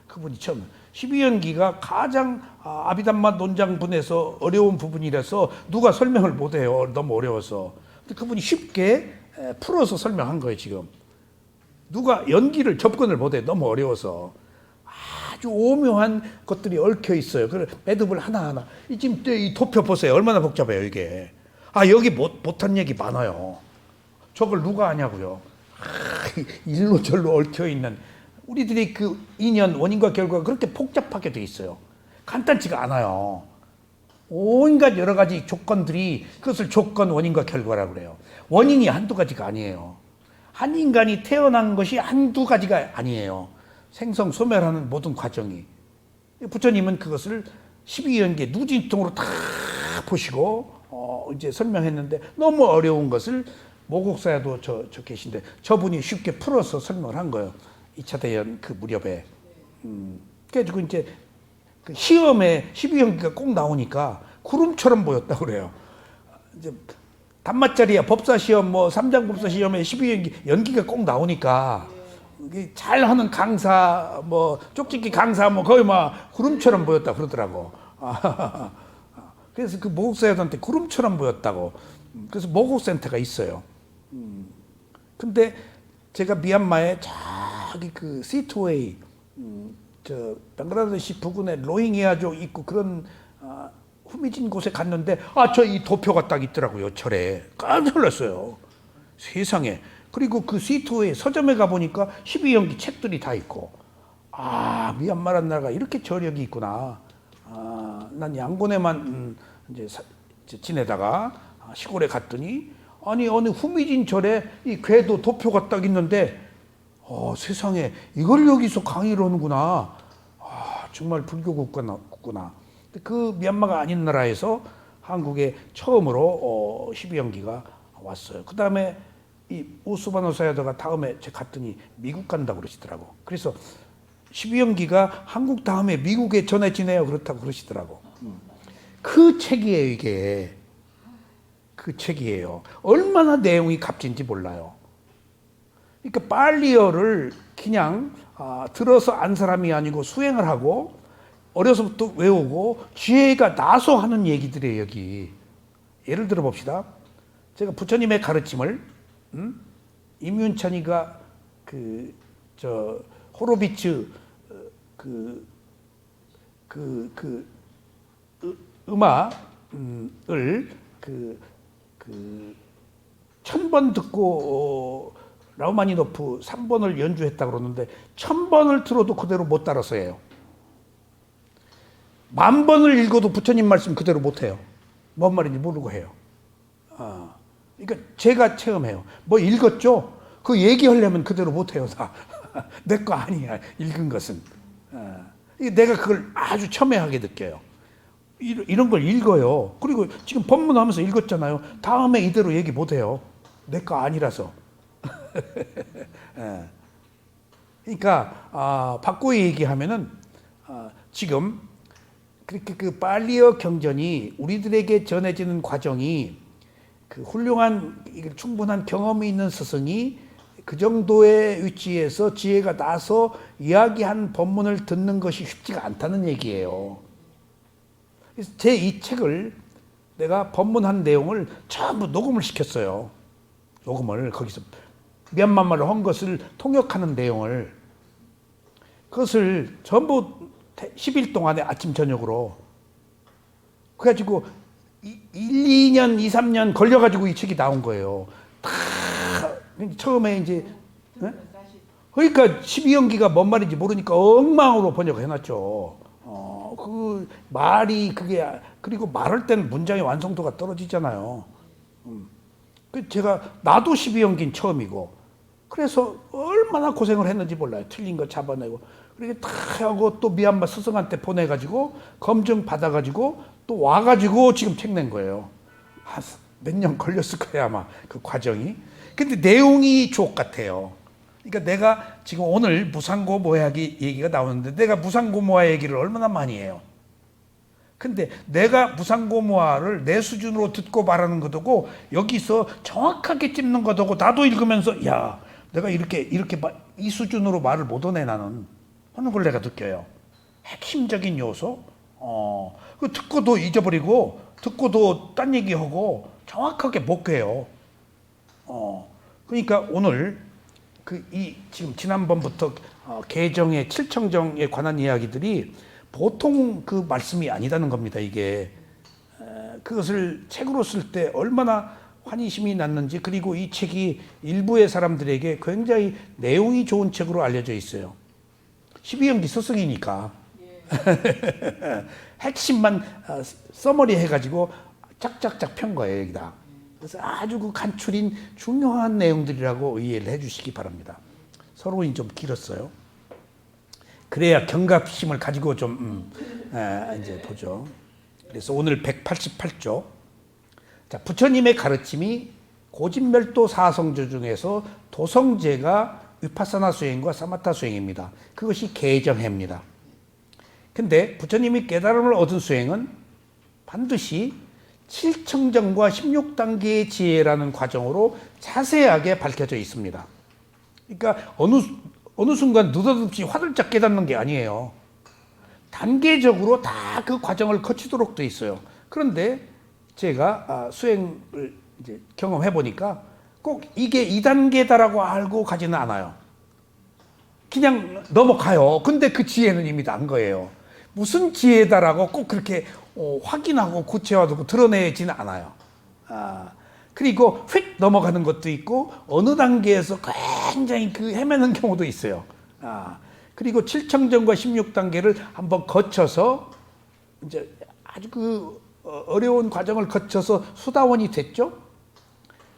그분이 처음 12연기가 가장 아비담마 논장분에서 어려운 부분이라서 누가 설명을 못해요. 너무 어려워서. 근데 그분이 쉽게 풀어서 설명한 거예요. 지금 누가 연기를 접근을 못해. 너무 어려워서. 아주 오묘한 것들이 얽혀 있어요. 그 매듭을 하나하나. 지금 이 도표 보세요. 얼마나 복잡해요, 이게. 여기 못한 얘기 많아요. 저걸 누가 하냐고요. 일로 절로 얽혀 있는 우리들이 그 인연, 원인과 결과가 그렇게 복잡하게 돼 있어요. 간단치가 않아요. 온갖 여러 가지 조건들이 그것을 조건, 원인과 결과라고 그래요. 원인이 한두 가지가 아니에요. 한 인간이 태어난 것이 한두 가지가 아니에요. 생성, 소멸하는 모든 과정이. 부처님은 그것을 12연계 누진통으로 다 보시고 이제 설명했는데 너무 어려운 것을 모국사에도 저 계신데 저분이 쉽게 풀어서 설명을 한 거예요. 2차 대전 그 무렵에. 그래가지고 이제 그 시험에 12연기가 꼭 나오니까 구름처럼 보였다고 그래요. 이제 단맛자리야 법사 시험 뭐 3장 법사 시험에 12연기 연기가 꼭 나오니까 잘하는 강사 뭐 쪽집기 강사 뭐 거의 막 구름처럼 보였다 그러더라고. 그래서 그 모국사애들한테 구름처럼 보였다고. 그래서 모국센터가 있어요. 근데 제가 미얀마에 저기 그 시트웨이 저 방글라데시 부근에 로힝야족 있고 그런 후미진 곳에 갔는데 저 이 도표가 딱 있더라고요. 절에 깜짝 놀랐어요. 세상에. 그리고 그 시트웨이 서점에 가보니까 12연기 책들이 다 있고 미얀마라는 나라가 이렇게 저력이 있구나. 난 양곤에만 이제 지내다가 시골에 갔더니 아니 어느 후미진 절에 이 궤도 도표가 딱 있는데 세상에 이걸 여기서 강의를 하는구나. 정말 불교 국구나. 그 미얀마가 아닌 나라에서 한국에 처음으로 12연기가 왔어요. 그 다음에 이 우스바노 사야더가 다음에 제가 갔더니 미국 간다고 그러시더라고. 그래서 12연기가 한국 다음에 미국에 전해지네요. 그렇다고 그러시더라고. 그 책이에요, 이게. 그 책이에요. 얼마나 내용이 값진지 몰라요. 그러니까 빨리어를 그냥 들어서 안 사람이 아니고 수행을 하고 어려서부터 외우고 지혜가 나서 하는 얘기들이에요, 여기. 예를 들어 봅시다. 제가 부처님의 가르침을 임윤찬이가 호로비츠 음악을 1000번 듣고 라흐마니노프 3번을 연주했다고 그러는데 1000번을 들어도 그대로 못 따라서 해요. 10,000번을 읽어도 부처님 말씀 그대로 못 해요. 뭔 말인지 모르고 해요. 그러니까 제가 체험해요. 뭐 읽었죠? 그 얘기하려면 그대로 못 해요, 다. 내 거 아니야, 읽은 것은. 내가 그걸 아주 첨예하게 느껴요. 이런 걸 읽어요. 그리고 지금 법문하면서 읽었잖아요. 다음에 이대로 얘기 못 해요. 내 거 아니라서. 그러니까 바꾸어 얘기하면은 지금 그렇게 그 빨리어 경전이 우리들에게 전해지는 과정이 그 훌륭한 충분한 경험이 있는 스승이 그 정도의 위치에서 지혜가 나서 이야기한 법문을 듣는 것이 쉽지가 않다는 얘기예요. 그래서 제 이 책을 내가 법문한 내용을 전부 녹음을 시켰어요. 녹음을 거기서 미얀마말로 한 것을 통역하는 내용을 그것을 전부 10일 동안에 아침 저녁으로 그래가지고 1, 2년, 2, 3년 걸려가지고 이 책이 나온 거예요. 다 처음에 이제 그러니까 12연기가 뭔 말인지 모르니까 엉망으로 번역해놨죠. 그 말이 그게 그리고 말할 때는 문장의 완성도가 떨어지잖아요. 그 제가 나도 12연기는 처음이고 그래서 얼마나 고생을 했는지 몰라요. 틀린 거 잡아내고 그렇게 다 하고 또 미얀마 스승한테 보내가지고 검증 받아가지고 또 와가지고 지금 책 낸 거예요. 한 몇 년 걸렸을 거예요 아마 그 과정이. 근데 내용이 주옥 같아요. 그러니까 내가 지금 오늘 무상고모야기 얘기가 나오는데 내가 무상고모화 얘기를 얼마나 많이 해요. 근데 내가 무상고모화를 내 수준으로 듣고 말하는 것하고 여기서 정확하게 찝는 것하고 나도 읽으면서 야 내가 이렇게 이 수준으로 말을 못 하네 나는 하는 걸 내가 느껴요. 핵심적인 요소 그 듣고도 잊어버리고 듣고도 딴 얘기하고 정확하게 못 꿰요. 그러니까 오늘 지금 지난번부터 개정의 칠청정에 관한 이야기들이 보통 그 말씀이 아니다는 겁니다. 이게 그것을 책으로 쓸 때 얼마나 환희심이 났는지 그리고 이 책이 일부의 사람들에게 굉장히 내용이 좋은 책으로 알려져 있어요. 12연기 스승이니까 핵심만 써머리 해가지고 짝짝짝 편 거예요 여기다. 그래서 아주 그 간추린 중요한 내용들이라고 이해를 해주시기 바랍니다. 서론이 좀 길었어요. 그래야 경각심을 가지고 좀 이제 보죠. 그래서 오늘 188조. 자, 부처님의 가르침이 고진멸도 사성조 중에서 도성제가 위파사나 수행과 사마타 수행입니다. 그것이 개정해입니다. 근데 부처님이 깨달음을 얻은 수행은 반드시 7청정과 16단계의 지혜라는 과정으로 자세하게 밝혀져 있습니다. 그러니까 어느 순간 느닷없이 화들짝 깨닫는 게 아니에요. 단계적으로 다 그 과정을 거치도록 돼 있어요. 그런데 제가 수행을 이제 경험해 보니까 꼭 이게 2단계다라고 알고 가지는 않아요. 그냥 넘어가요. 근데 그 지혜는 이미 난 거예요. 무슨 지혜다라고 꼭 그렇게 확인하고 구체화하고 드러내지는 않아요. 그리고 휙 넘어가는 것도 있고 어느 단계에서 굉장히 그 헤매는 경우도 있어요. 그리고 7청정과 16단계를 한번 거쳐서 이제 아주 그 어려운 과정을 거쳐서 수다원이 됐죠.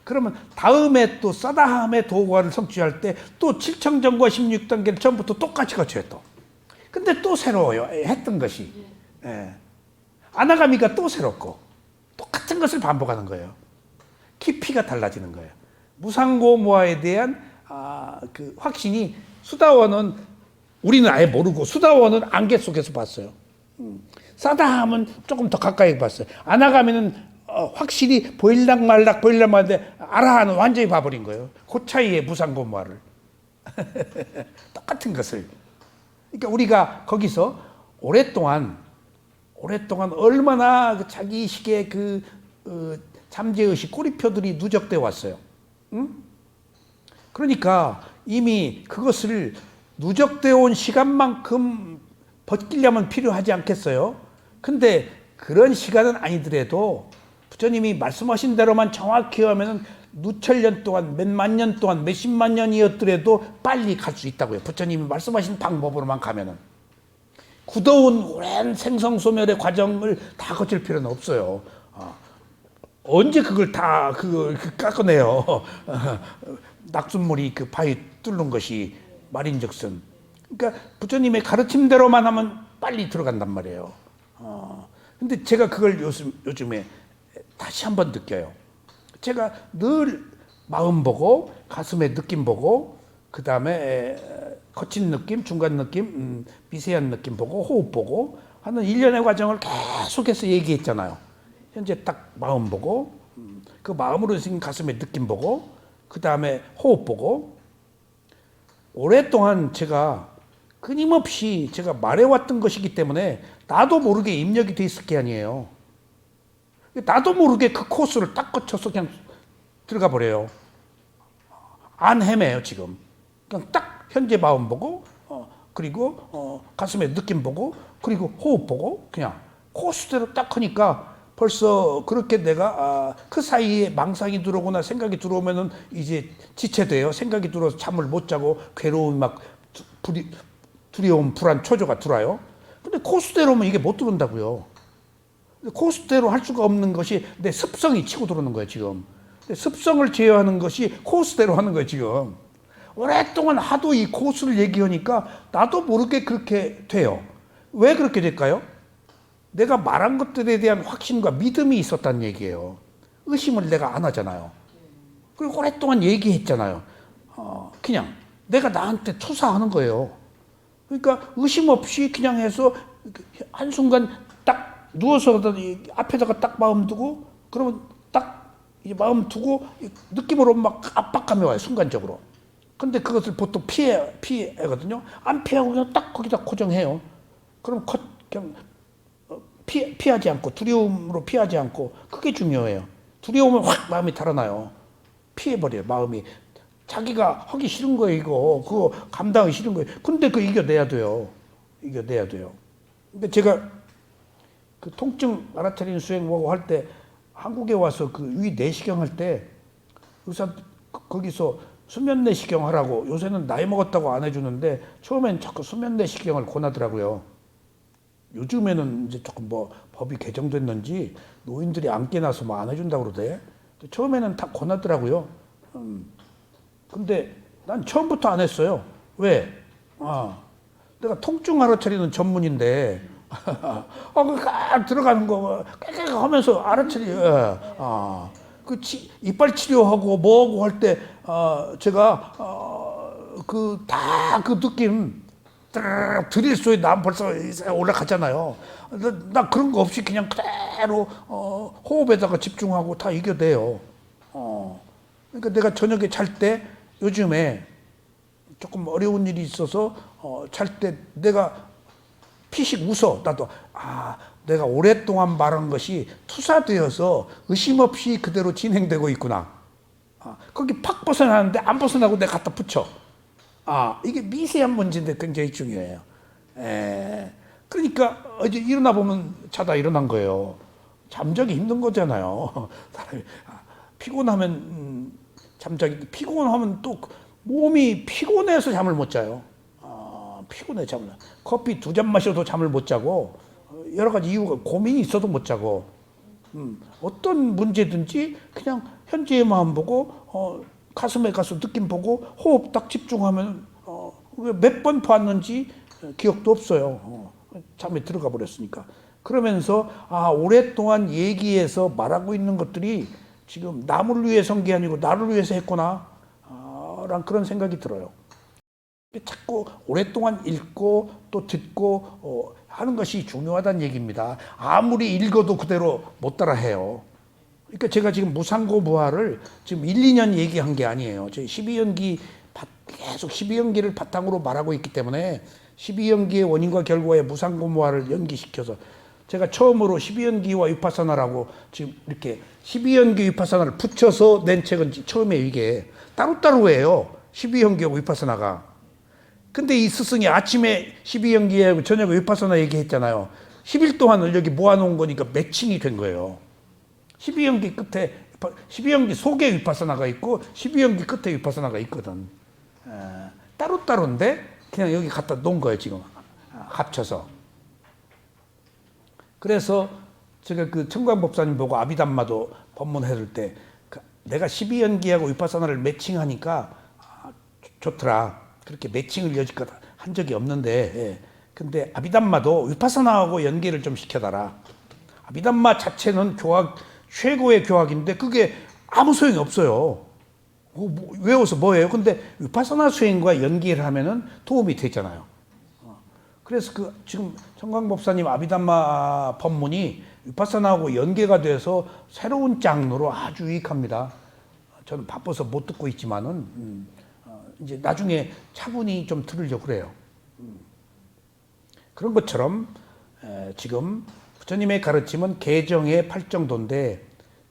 그러면 다음에 또 사다함의 도과를 성취할 때 또 7청정과 16단계를 처음부터 똑같이 거쳐요 또. 근데 또 새로워요. 했던 것이. 예. 아나가미가 또 새롭고 똑같은 것을 반복하는 거예요. 깊이가 달라지는 거예요. 무상고무화에 대한 그 확신이 수다원은 우리는 아예 모르고 수다원은 안개 속에서 봤어요. 사다함은 조금 더 가까이 봤어요. 아나가미는 확실히 보일락 말락 아라하는 완전히 봐버린 거예요. 그 차이에 무상고무화를. 똑같은 것을. 그러니까 우리가 거기서 오랫동안 얼마나 그 자기식의 그 잠재의식 꼬리표들이 누적되어 왔어요. 응? 그러니까 이미 그것을 누적되어 온 시간만큼 벗기려면 필요하지 않겠어요? 근데 그런 시간은 아니더라도 부처님이 말씀하신 대로만 정확히 하면은 누천년 동안 몇만 년 동안 몇십만 년이었더라도 빨리 갈 수 있다고요. 부처님이 말씀하신 방법으로만 가면은. 굳어온 오랜 생성소멸의 과정을 다 거칠 필요는 없어요. 언제 그걸 다 깎아내요. 낙숫물이 그 바위 뚫는 것이 말인즉슨. 그러니까 부처님의 가르침대로만 하면 빨리 들어간단 말이에요. 근데 제가 그걸 요즘에 다시 한번 느껴요. 제가 늘 마음 보고 가슴의 느낌 보고 그 다음에 거친 느낌, 중간 느낌, 미세한 느낌 보고 호흡 보고 하는 일련의 과정을 계속해서 얘기했잖아요. 현재 딱 마음 보고 그 마음으로 생긴 가슴의 느낌 보고 그 다음에 호흡 보고 오랫동안 제가 끊임없이 제가 말해왔던 것이기 때문에 나도 모르게 입력이 돼 있을 게 아니에요. 나도 모르게 그 코스를 딱 거쳐서 그냥 들어가 버려요. 안 헤매요 지금. 그냥 딱 현재 마음 보고 그리고 가슴에 느낌 보고 그리고 호흡 보고 그냥 코스대로 딱 하니까 벌써 그렇게 내가 그 사이에 망상이 들어오거나 생각이 들어오면은 이제 지체돼요. 생각이 들어서 잠을 못 자고 괴로움이 막 두려움, 불안, 초조가 들어와요. 근데 코스대로면 이게 못 들어온다고요. 코스대로 할 수가 없는 것이 내 습성이 치고 들어오는 거예요 지금. 습성을 제어하는 것이 코스대로 하는 거예요 지금. 오랫동안 하도 이 코스를 얘기하니까 나도 모르게 그렇게 돼요. 왜 그렇게 될까요? 내가 말한 것들에 대한 확신과 믿음이 있었다는 얘기예요. 의심을 내가 안 하잖아요. 그리고 오랫동안 얘기했잖아요. 그냥 내가 나한테 투사하는 거예요. 그러니까 의심 없이 그냥 해서 한순간 딱 누워서 앞에다가 딱 마음 두고 그러면 딱 이제 마음 두고 느낌으로 막 압박감이 와요 순간적으로. 근데 그것을 보통 피하거든요. 안 피하고 그냥 딱 거기다 고정해요. 그럼 그냥 피하지 않고 두려움으로 피하지 않고 그게 중요해요. 두려우면 확 마음이 달아나요. 피해버려요 마음이. 자기가 하기 싫은 거예요 이거. 그거 감당하기 싫은 거예요. 근데 그거 이겨내야 돼요. 이겨내야 돼요. 근데 제가 그 통증 알아차리는 수행 뭐고 할 때 한국에 와서 그 위 내시경 할 때 의사 거기서 수면 내시경 하라고 요새는 나이 먹었다고 안 해주는데 처음엔 자꾸 수면 내시경을 권하더라고요. 요즘에는 이제 조금 뭐 법이 개정됐는지 노인들이 안 깨나서 뭐 안 해준다고 그러대. 처음에는 다 권하더라고요. 근데 난 처음부터 안 했어요. 왜? 내가 통증 알아차리는 전문인데, 들어가는 거, 깨끗 하면서 알아차리, 이빨 치료하고 뭐하고 할 때, 제가, 다 그 느낌, 드릴 소리 난 벌써 올라가잖아요. 나 그런 거 없이 그냥 그대로, 호흡에다가 집중하고 다 이겨내요. 그러니까 내가 저녁에 잘 때, 요즘에 조금 어려운 일이 있어서 잘 때 내가 피식 웃어. 나도 내가 오랫동안 말한 것이 투사되어서 의심 없이 그대로 진행되고 있구나. 거기 팍 벗어나는데 안 벗어나고 내가 갖다 붙여. 이게 미세한 문제인데 굉장히 중요해요. 그러니까 이제 일어나 보면 자다 일어난 거예요. 잠자기 힘든 거잖아요. 사람이 피곤하면 잠자기 피곤하면 또 몸이 피곤해서 잠을 못 자요. 피곤해 잠을. 커피 2잔 마셔도 잠을 못 자고 여러 가지 이유가 고민이 있어도 못 자고 어떤 문제든지 그냥 현재의 마음 보고 가슴에 가서 느낌 보고 호흡 딱 집중하면 몇 번 봤는지 기억도 없어요. 잠에 들어가 버렸으니까. 그러면서 오랫동안 얘기해서 말하고 있는 것들이 지금 남을 위해서 한 게 아니고 나를 위해서 했구나 라는 그런 생각이 들어요. 자꾸 오랫동안 읽고 또 듣고 하는 것이 중요하다는 얘기입니다. 아무리 읽어도 그대로 못 따라해요. 그러니까 제가 지금 무상고무화를 지금 1, 2년 얘기한 게 아니에요. 저희 12연기 계속 12연기를 바탕으로 말하고 있기 때문에 12연기의 원인과 결과의 무상고무화를 연기시켜서 제가 처음으로 12연기와 위파사나라고 지금 이렇게 12연기 위파사나를 붙여서 낸 책은 처음에 이게 따로따로예요. 12연기하고 위파사나가. 근데 이 스승이 아침에 12연기하고 저녁에 위파사나 얘기했잖아요. 10일 동안을 여기 모아놓은 거니까 매칭이 된 거예요. 12연기 끝에 12연기 속에 위파사나가 있고 12연기 끝에 위파사나가 있거든. 따로따로인데 그냥 여기 갖다 놓은 거예요. 지금 합쳐서. 그래서 제가 그 청광법사님 보고 아비담마도 법문해줄 때 내가 12연기하고 위파사나를 매칭하니까 좋더라. 그렇게 매칭을 여지껏 한 적이 없는데 근데 아비담마도 위파사나하고 연계를 좀 시켜달라. 아비담마 자체는 교학 최고의 교학인데 그게 아무 소용이 없어요. 외워서 뭐예요? 근데 위파사나 수행과 연계를 하면은 도움이 되잖아요. 그래서 지금 청광법사님 아비담마 법문이 위파사나하고 연계가 돼서 새로운 장르로 아주 유익합니다. 저는 바빠서 못 듣고 있지만은 이제 나중에 차분히 좀 들으려고 그래요. 그런 것처럼 지금 부처님의 가르침은 개정의 8정도인데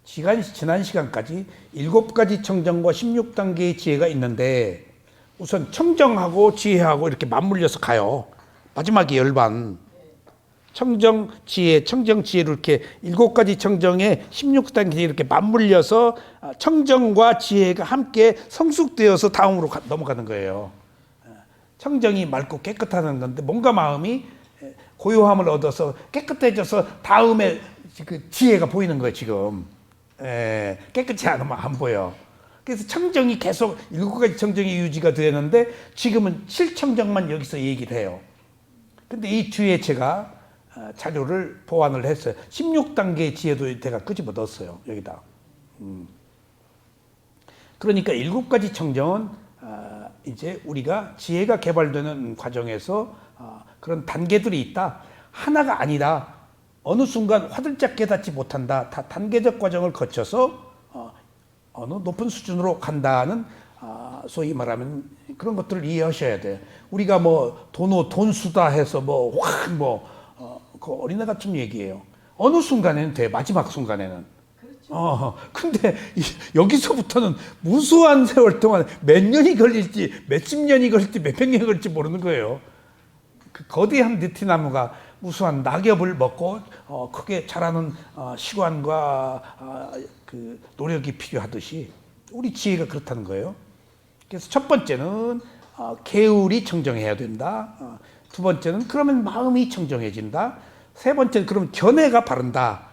지난 시간까지 7가지 청정과 16단계의 지혜가 있는데 우선 청정하고 지혜하고 이렇게 맞물려서 가요. 마지막에 열반. 청정 지혜를 이렇게 7가지 청정에 16단계 이렇게 맞물려서 청정과 지혜가 함께 성숙되어서 다음으로 넘어가는 거예요. 청정이 맑고 깨끗하는 건데 뭔가 마음이 고요함을 얻어서 깨끗해져서 다음에 그 지혜가 보이는 거예요. 지금 깨끗이 않으면 안 보여. 그래서 청정이 계속 7가지 청정이 유지가 되는데 지금은 7청정만 여기서 얘기를 해요. 근데 이 뒤에 제가 자료를 보완을 했어요. 16단계 지혜도 제가 끄집어 넣었어요. 여기다. 그러니까 7가지 청정은 이제 우리가 지혜가 개발되는 과정에서 그런 단계들이 있다. 하나가 아니다. 어느 순간 화들짝 깨닫지 못한다. 다 단계적 과정을 거쳐서 어느 높은 수준으로 간다는 소위 말하면 그런 것들을 이해하셔야 돼요. 우리가 뭐 돈수다 해서 그 어린애 같은 얘기예요. 어느 순간에는 돼. 마지막 순간에는. 그렇죠. 근데 여기서부터는 무수한 세월 동안 몇 년이 걸릴지, 몇십 년이 걸릴지, 몇백 년이 걸릴지 모르는 거예요. 그 거대한 느티나무가 무수한 낙엽을 먹고 크게 자라는 시간과 그 노력이 필요하듯이 우리 지혜가 그렇다는 거예요. 그래서 첫 번째는 계율이 청정해야 된다. 두 번째는 그러면 마음이 청정해진다. 세 번째는 그러면 견해가 바른다.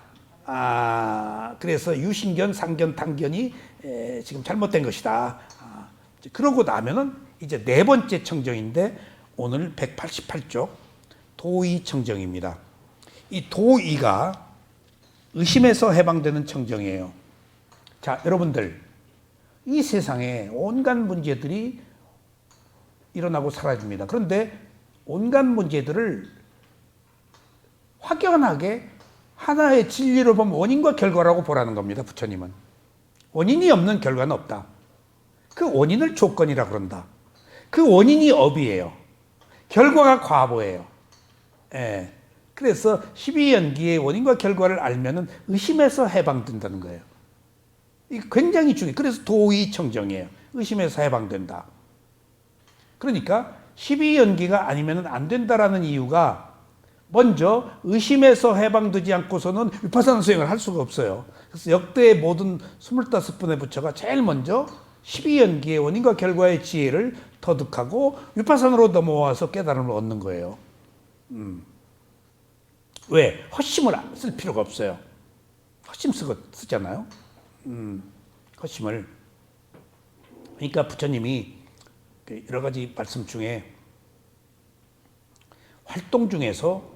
그래서 유신견, 상견, 단견이 지금 잘못된 것이다. 그러고 나면은 이제 네 번째 청정인데 오늘 188쪽 도의 청정입니다. 이 도의가 의심에서 해방되는 청정이에요. 자, 여러분들 이 세상에 온갖 문제들이 일어나고 사라집니다. 그런데 온갖 문제들을 확연하게 하나의 진리로 보면 원인과 결과라고 보라는 겁니다. 부처님은 원인이 없는 결과는 없다. 그 원인을 조건이라 그런다. 그 원인이 업이에요. 결과가 과보예요. 예. 그래서 12연기의 원인과 결과를 알면은 의심에서 해방된다는 거예요. 이게 굉장히 중요해요. 그래서 도의 청정이에요. 의심에서 해방된다. 그러니까 12연기가 아니면은 안 된다라는 이유가 먼저 의심에서 해방되지 않고서는 위파사나 수행을 할 수가 없어요. 그래서 역대의 모든 25분의 부처가 제일 먼저 12연기의 원인과 결과의 지혜를 터득하고 위파사나로 넘어와서 깨달음을 얻는 거예요. 왜? 헛심을 쓸 필요가 없어요. 헛심 쓰잖아요. 헛심을. 그러니까 부처님이 여러 가지 말씀 중에 활동 중에서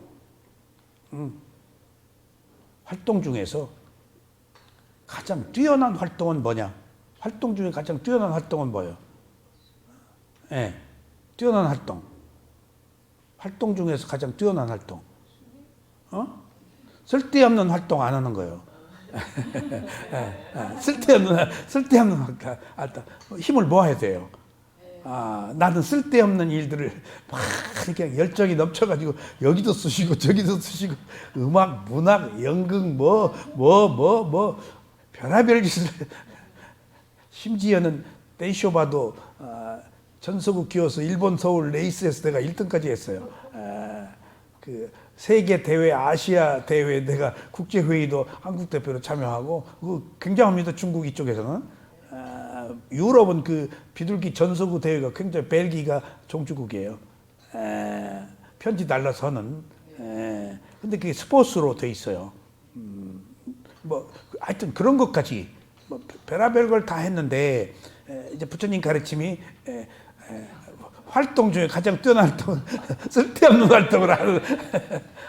가장 뛰어난 활동은 뭐냐? 활동 중에 가장 뛰어난 활동은 뭐예요? 예, 뛰어난 활동. 활동 중에서 가장 뛰어난 활동. 쓸데없는 활동 안 하는 거예요. 쓸데없는 활동. 힘을 모아야 돼요. 나는 쓸데없는 일들을 막 이렇게 열정이 넘쳐가지고 여기도 쓰시고 저기도 쓰시고 음악, 문학, 연극 별의별 짓을 심지어는 댄쇼 봐도 전서국 기어서 일본 서울 레이스에서 내가 1등까지 했어요. 그 세계 대회, 아시아 대회 내가 국제 회의도 한국 대표로 참여하고 굉장합니다. 중국 이쪽에서는. 유럽은 그 비둘기 전서구 대회가 굉장히 벨기가 종주국이에요. 편지 날라서는. 근데 그게 스포츠로 돼 있어요. 하여튼 그런 것까지 별의별 걸 다 했는데 이제 부처님 가르침이 활동 중에 가장 뛰어난 활동은 쓸데없는 활동을 하는.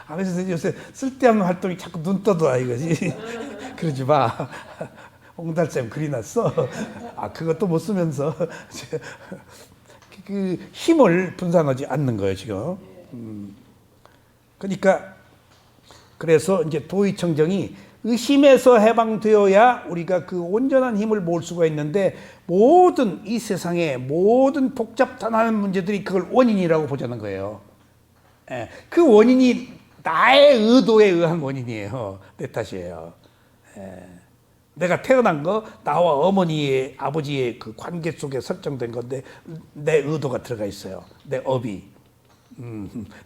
그래서 요새 쓸데없는 활동이 자꾸 눈 떠도 이거지. 그러지 마. 홍달쌤 글이 났어. 그것도 못 쓰면서 그 힘을 분산하지 않는 거예요 지금. 그러니까 그래서 이제 도의청정이 의심에서 해방되어야 우리가 그 온전한 힘을 모을 수가 있는데 모든 이 세상의 모든 복잡단한 문제들이 그걸 원인이라고 보자는 거예요. 그 원인이 나의 의도에 의한 원인이에요. 내 탓이에요. 내가 태어난 거 나와 어머니의 아버지의 그 관계 속에 설정된 건데 내 의도가 들어가 있어요. 내 업이.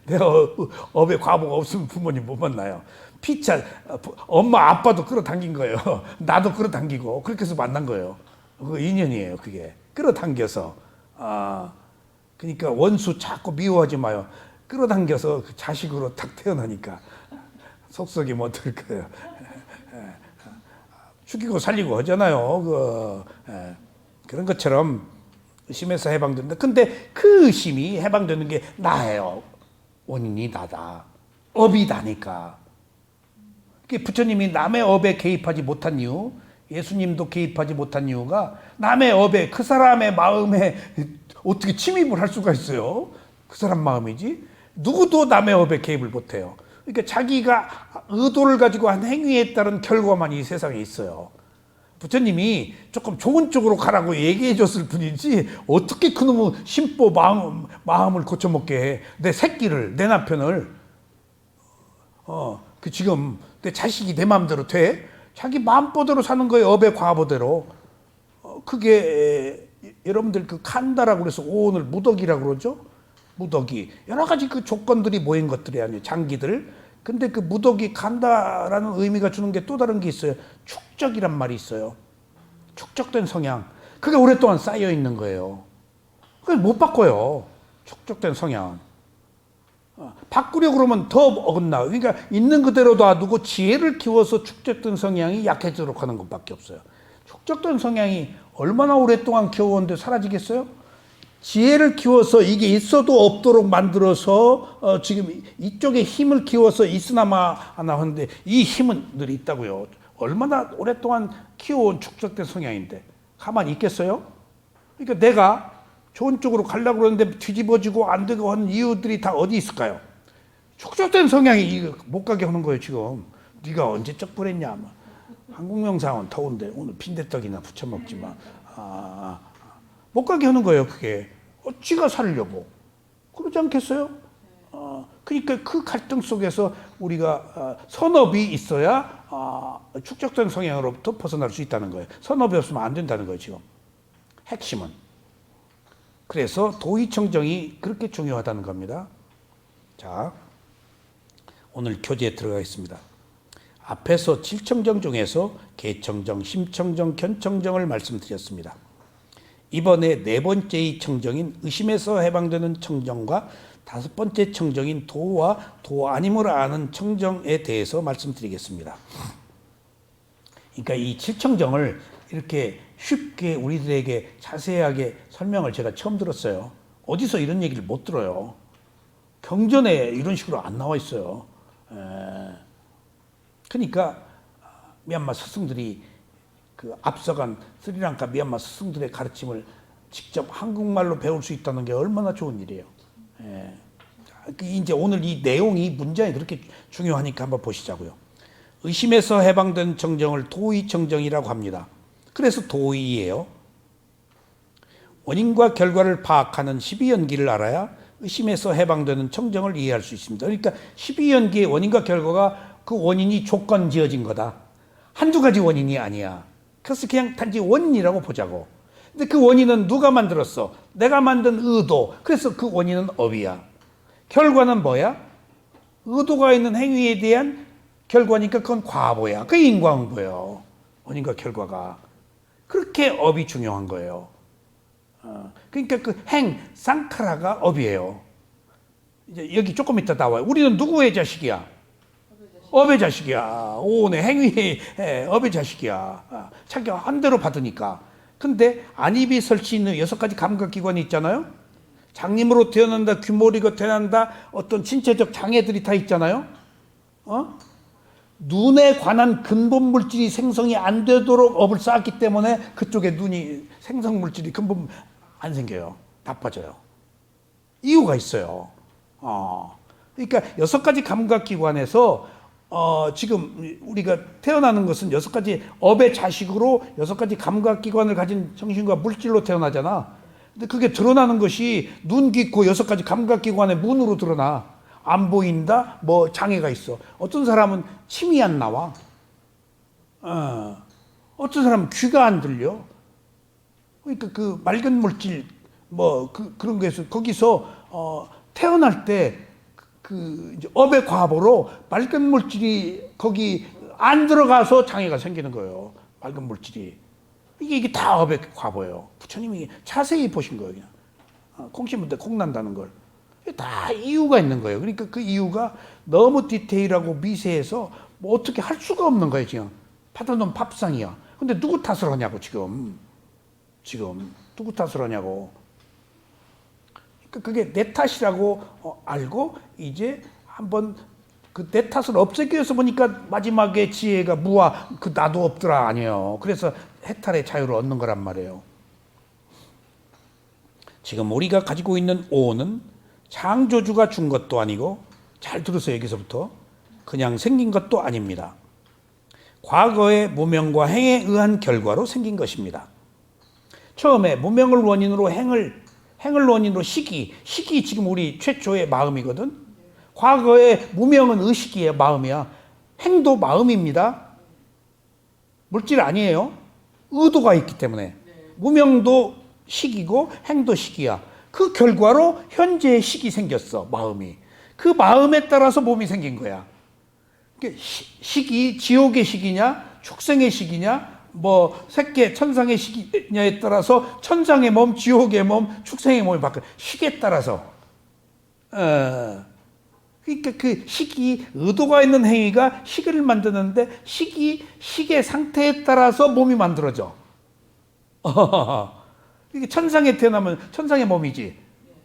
내 업에 과보가 없으면 부모님 못 만나요. 피차 엄마 아빠도 끌어당긴 거예요. 나도 끌어당기고 그렇게 해서 만난 거예요. 그 인연이에요. 그게 끌어당겨서. 그러니까 원수 자꾸 미워하지 마요. 끌어당겨서 그 자식으로 딱 태어나니까 속썩이 못 들 거예요. 죽이고 살리고 하잖아요. 그런 것처럼 의심에서 해방된다. 근데 그 의심이 해방되는 게 나예요. 원인이 나다. 업이 나니까. 부처님이 남의 업에 개입하지 못한 이유, 예수님도 개입하지 못한 이유가 남의 업에 그 사람의 마음에 어떻게 침입을 할 수가 있어요? 그 사람 마음이지. 누구도 남의 업에 개입을 못해요. 그러니까 자기가 의도를 가지고 한 행위에 따른 결과만 이 세상에 있어요. 부처님이 조금 좋은 쪽으로 가라고 얘기해 줬을 뿐이지 어떻게 그놈의 심보 마음을 고쳐먹게 해. 내 새끼를, 내 남편을. 그 지금 내 자식이 내 마음대로 돼? 자기 마음보대로 사는 거예요. 업의 과보대로. 그게 여러분들 그 칸다라고 그래서 오온을 무덕이라고 그러죠. 무덕이 여러 가지 그 조건들이 모인 것들이 아니에요. 장기들. 근데 그 무덕이 간다라는 의미가 주는 게 또 다른 게 있어요. 축적이란 말이 있어요. 축적된 성향. 그게 오랫동안 쌓여 있는 거예요. 그래서 못 바꿔요. 축적된 성향. 바꾸려고 그러면 더 어긋나. 그러니까 있는 그대로 놔두고 지혜를 키워서 축적된 성향이 약해지도록 하는 것밖에 없어요. 축적된 성향이 얼마나 오랫동안 키워오는데 사라지겠어요? 지혜를 키워서 이게 있어도 없도록 만들어서 지금 이쪽에 힘을 키워서 있으나마 하나 하는데 이 힘은 늘 있다고요. 얼마나 오랫동안 키워온 축적된 성향인데 가만히 있겠어요? 그러니까 내가 좋은 쪽으로 가려고 그러는데 뒤집어지고 안 되고 하는 이유들이 다 어디 있을까요? 축적된 성향이 못 가게 하는 거예요. 지금 네가 언제 쩍불했냐. 한국 명상은 더운데 오늘 빈대떡이나 부쳐 먹지 마. 못 가게 하는 거예요. 그게 지가 살려고 그러지 않겠어요? 그러니까 그 갈등 속에서 우리가 선업이 있어야 축적된 성향으로부터 벗어날 수 있다는 거예요. 선업이 없으면 안 된다는 거예요. 지금 핵심은. 그래서 도의청정이 그렇게 중요하다는 겁니다. 자, 오늘 교재에 들어가겠습니다. 앞에서 7청정 중에서 계청정, 심청정, 견청정을 말씀드렸습니다. 이번에 네 번째의 청정인 의심에서 해방되는 청정과 다섯 번째 청정인 도와 도 아님을 아는 청정에 대해서 말씀드리겠습니다. 그러니까 이 7청정을 이렇게 쉽게 우리들에게 자세하게 설명을 제가 처음 들었어요. 어디서 이런 얘기를 못 들어요. 경전에 이런 식으로 안 나와 있어요. 그러니까 미얀마 스승들이 그 앞서간 스리랑카 미얀마 스승들의 가르침을 직접 한국말로 배울 수 있다는 게 얼마나 좋은 일이에요. 이제 오늘 이 내용이 문장이 그렇게 중요하니까 한번 보시자고요. 의심에서 해방된 청정을 도의 청정이라고 합니다. 그래서 도의예요. 원인과 결과를 파악하는 12연기를 알아야 의심에서 해방되는 청정을 이해할 수 있습니다. 그러니까 12연기의 원인과 결과가 그 원인이 조건 지어진 거다. 한두 가지 원인이 아니야. 그래서 그냥 단지 원인이라고 보자고. 근데 그 원인은 누가 만들었어? 내가 만든 의도. 그래서 그 원인은 업이야. 결과는 뭐야? 의도가 있는 행위에 대한 결과니까 그건 과보야. 그게 인과응보예요. 원인과 결과가. 그렇게 업이 중요한 거예요. 그러니까 그 쌍카라가 업이에요. 이제 여기 조금 이따 나와요. 우리는 누구의 자식이야? 업의 자식이야. 오네 행위의 업의 자식이야. 자기 한 대로 받으니까. 근데 안입이 설치 있는 6가지 감각기관이 있잖아요. 장님으로 태어난다, 귀머리가 태어난다, 어떤 신체적 장애들이 다 있잖아요. 눈에 관한 근본 물질이 생성이 안 되도록 업을 쌓았기 때문에 그쪽에 눈이 생성 물질이 근본 안 생겨요. 나빠져요. 이유가 있어요. 그러니까 6가지 감각기관에서 지금 우리가 태어나는 것은 6가지 업의 자식으로 6가지 감각기관을 가진 정신과 물질로 태어나잖아. 근데 그게 드러나는 것이 눈, 귀, 코 6가지 감각기관의 문으로 드러나. 안 보인다? 뭐 장애가 있어. 어떤 사람은 침이 안 나와. 어떤 사람은 귀가 안 들려. 그러니까 그 맑은 물질 그런 거에서 거기서 태어날 때 그 이제 업의 과보로 맑은 물질이 거기 안 들어가서 장애가 생기는 거예요. 맑은 물질이. 이게 다 업의 과보예요. 부처님이 자세히 보신 거예요. 그냥. 콩 심을 때 콩 난다는 걸. 다 이유가 있는 거예요. 그러니까 그 이유가 너무 디테일하고 미세해서 뭐 어떻게 할 수가 없는 거예요. 지금 받아놓은 밥상이야. 근데 누구 탓을 하냐고 지금 누구 탓을 하냐고. 그러니까 그게 내 탓이라고 알고 이제 한번 그 내 탓을 없애기 위해서 보니까 마지막에 지혜가 무아 그 나도 없더라 아니에요. 그래서 해탈의 자유를 얻는 거란 말이에요. 지금 우리가 가지고 있는 오는 창조주가 준 것도 아니고, 잘 들으세요. 여기서부터 그냥 생긴 것도 아닙니다. 과거의 무명과 행에 의한 결과로 생긴 것입니다. 처음에 무명을 원인으로 행을 원인으로 시기 지금 우리 최초의 마음이거든. 과거의 무명은 의식이에요. 마음이야. 행도 마음입니다. 물질 아니에요. 의도가 있기 때문에. 무명도 식이고 행도 식이야. 그 결과로 현재의 식이 생겼어. 마음이. 그 마음에 따라서 몸이 생긴 거야. 식이 지옥의 식이냐 축생의 식이냐 뭐 새끼 천상의 시기냐에 따라서 천상의 몸, 지옥의 몸, 축생의 몸이 바뀌어. 시기에 따라서. 그러니까 그 시기, 의도가 있는 행위가 시기를 만드는데 시기의 상태에 따라서 몸이 만들어져. 이게 천상에 태어나면 천상의 몸이지.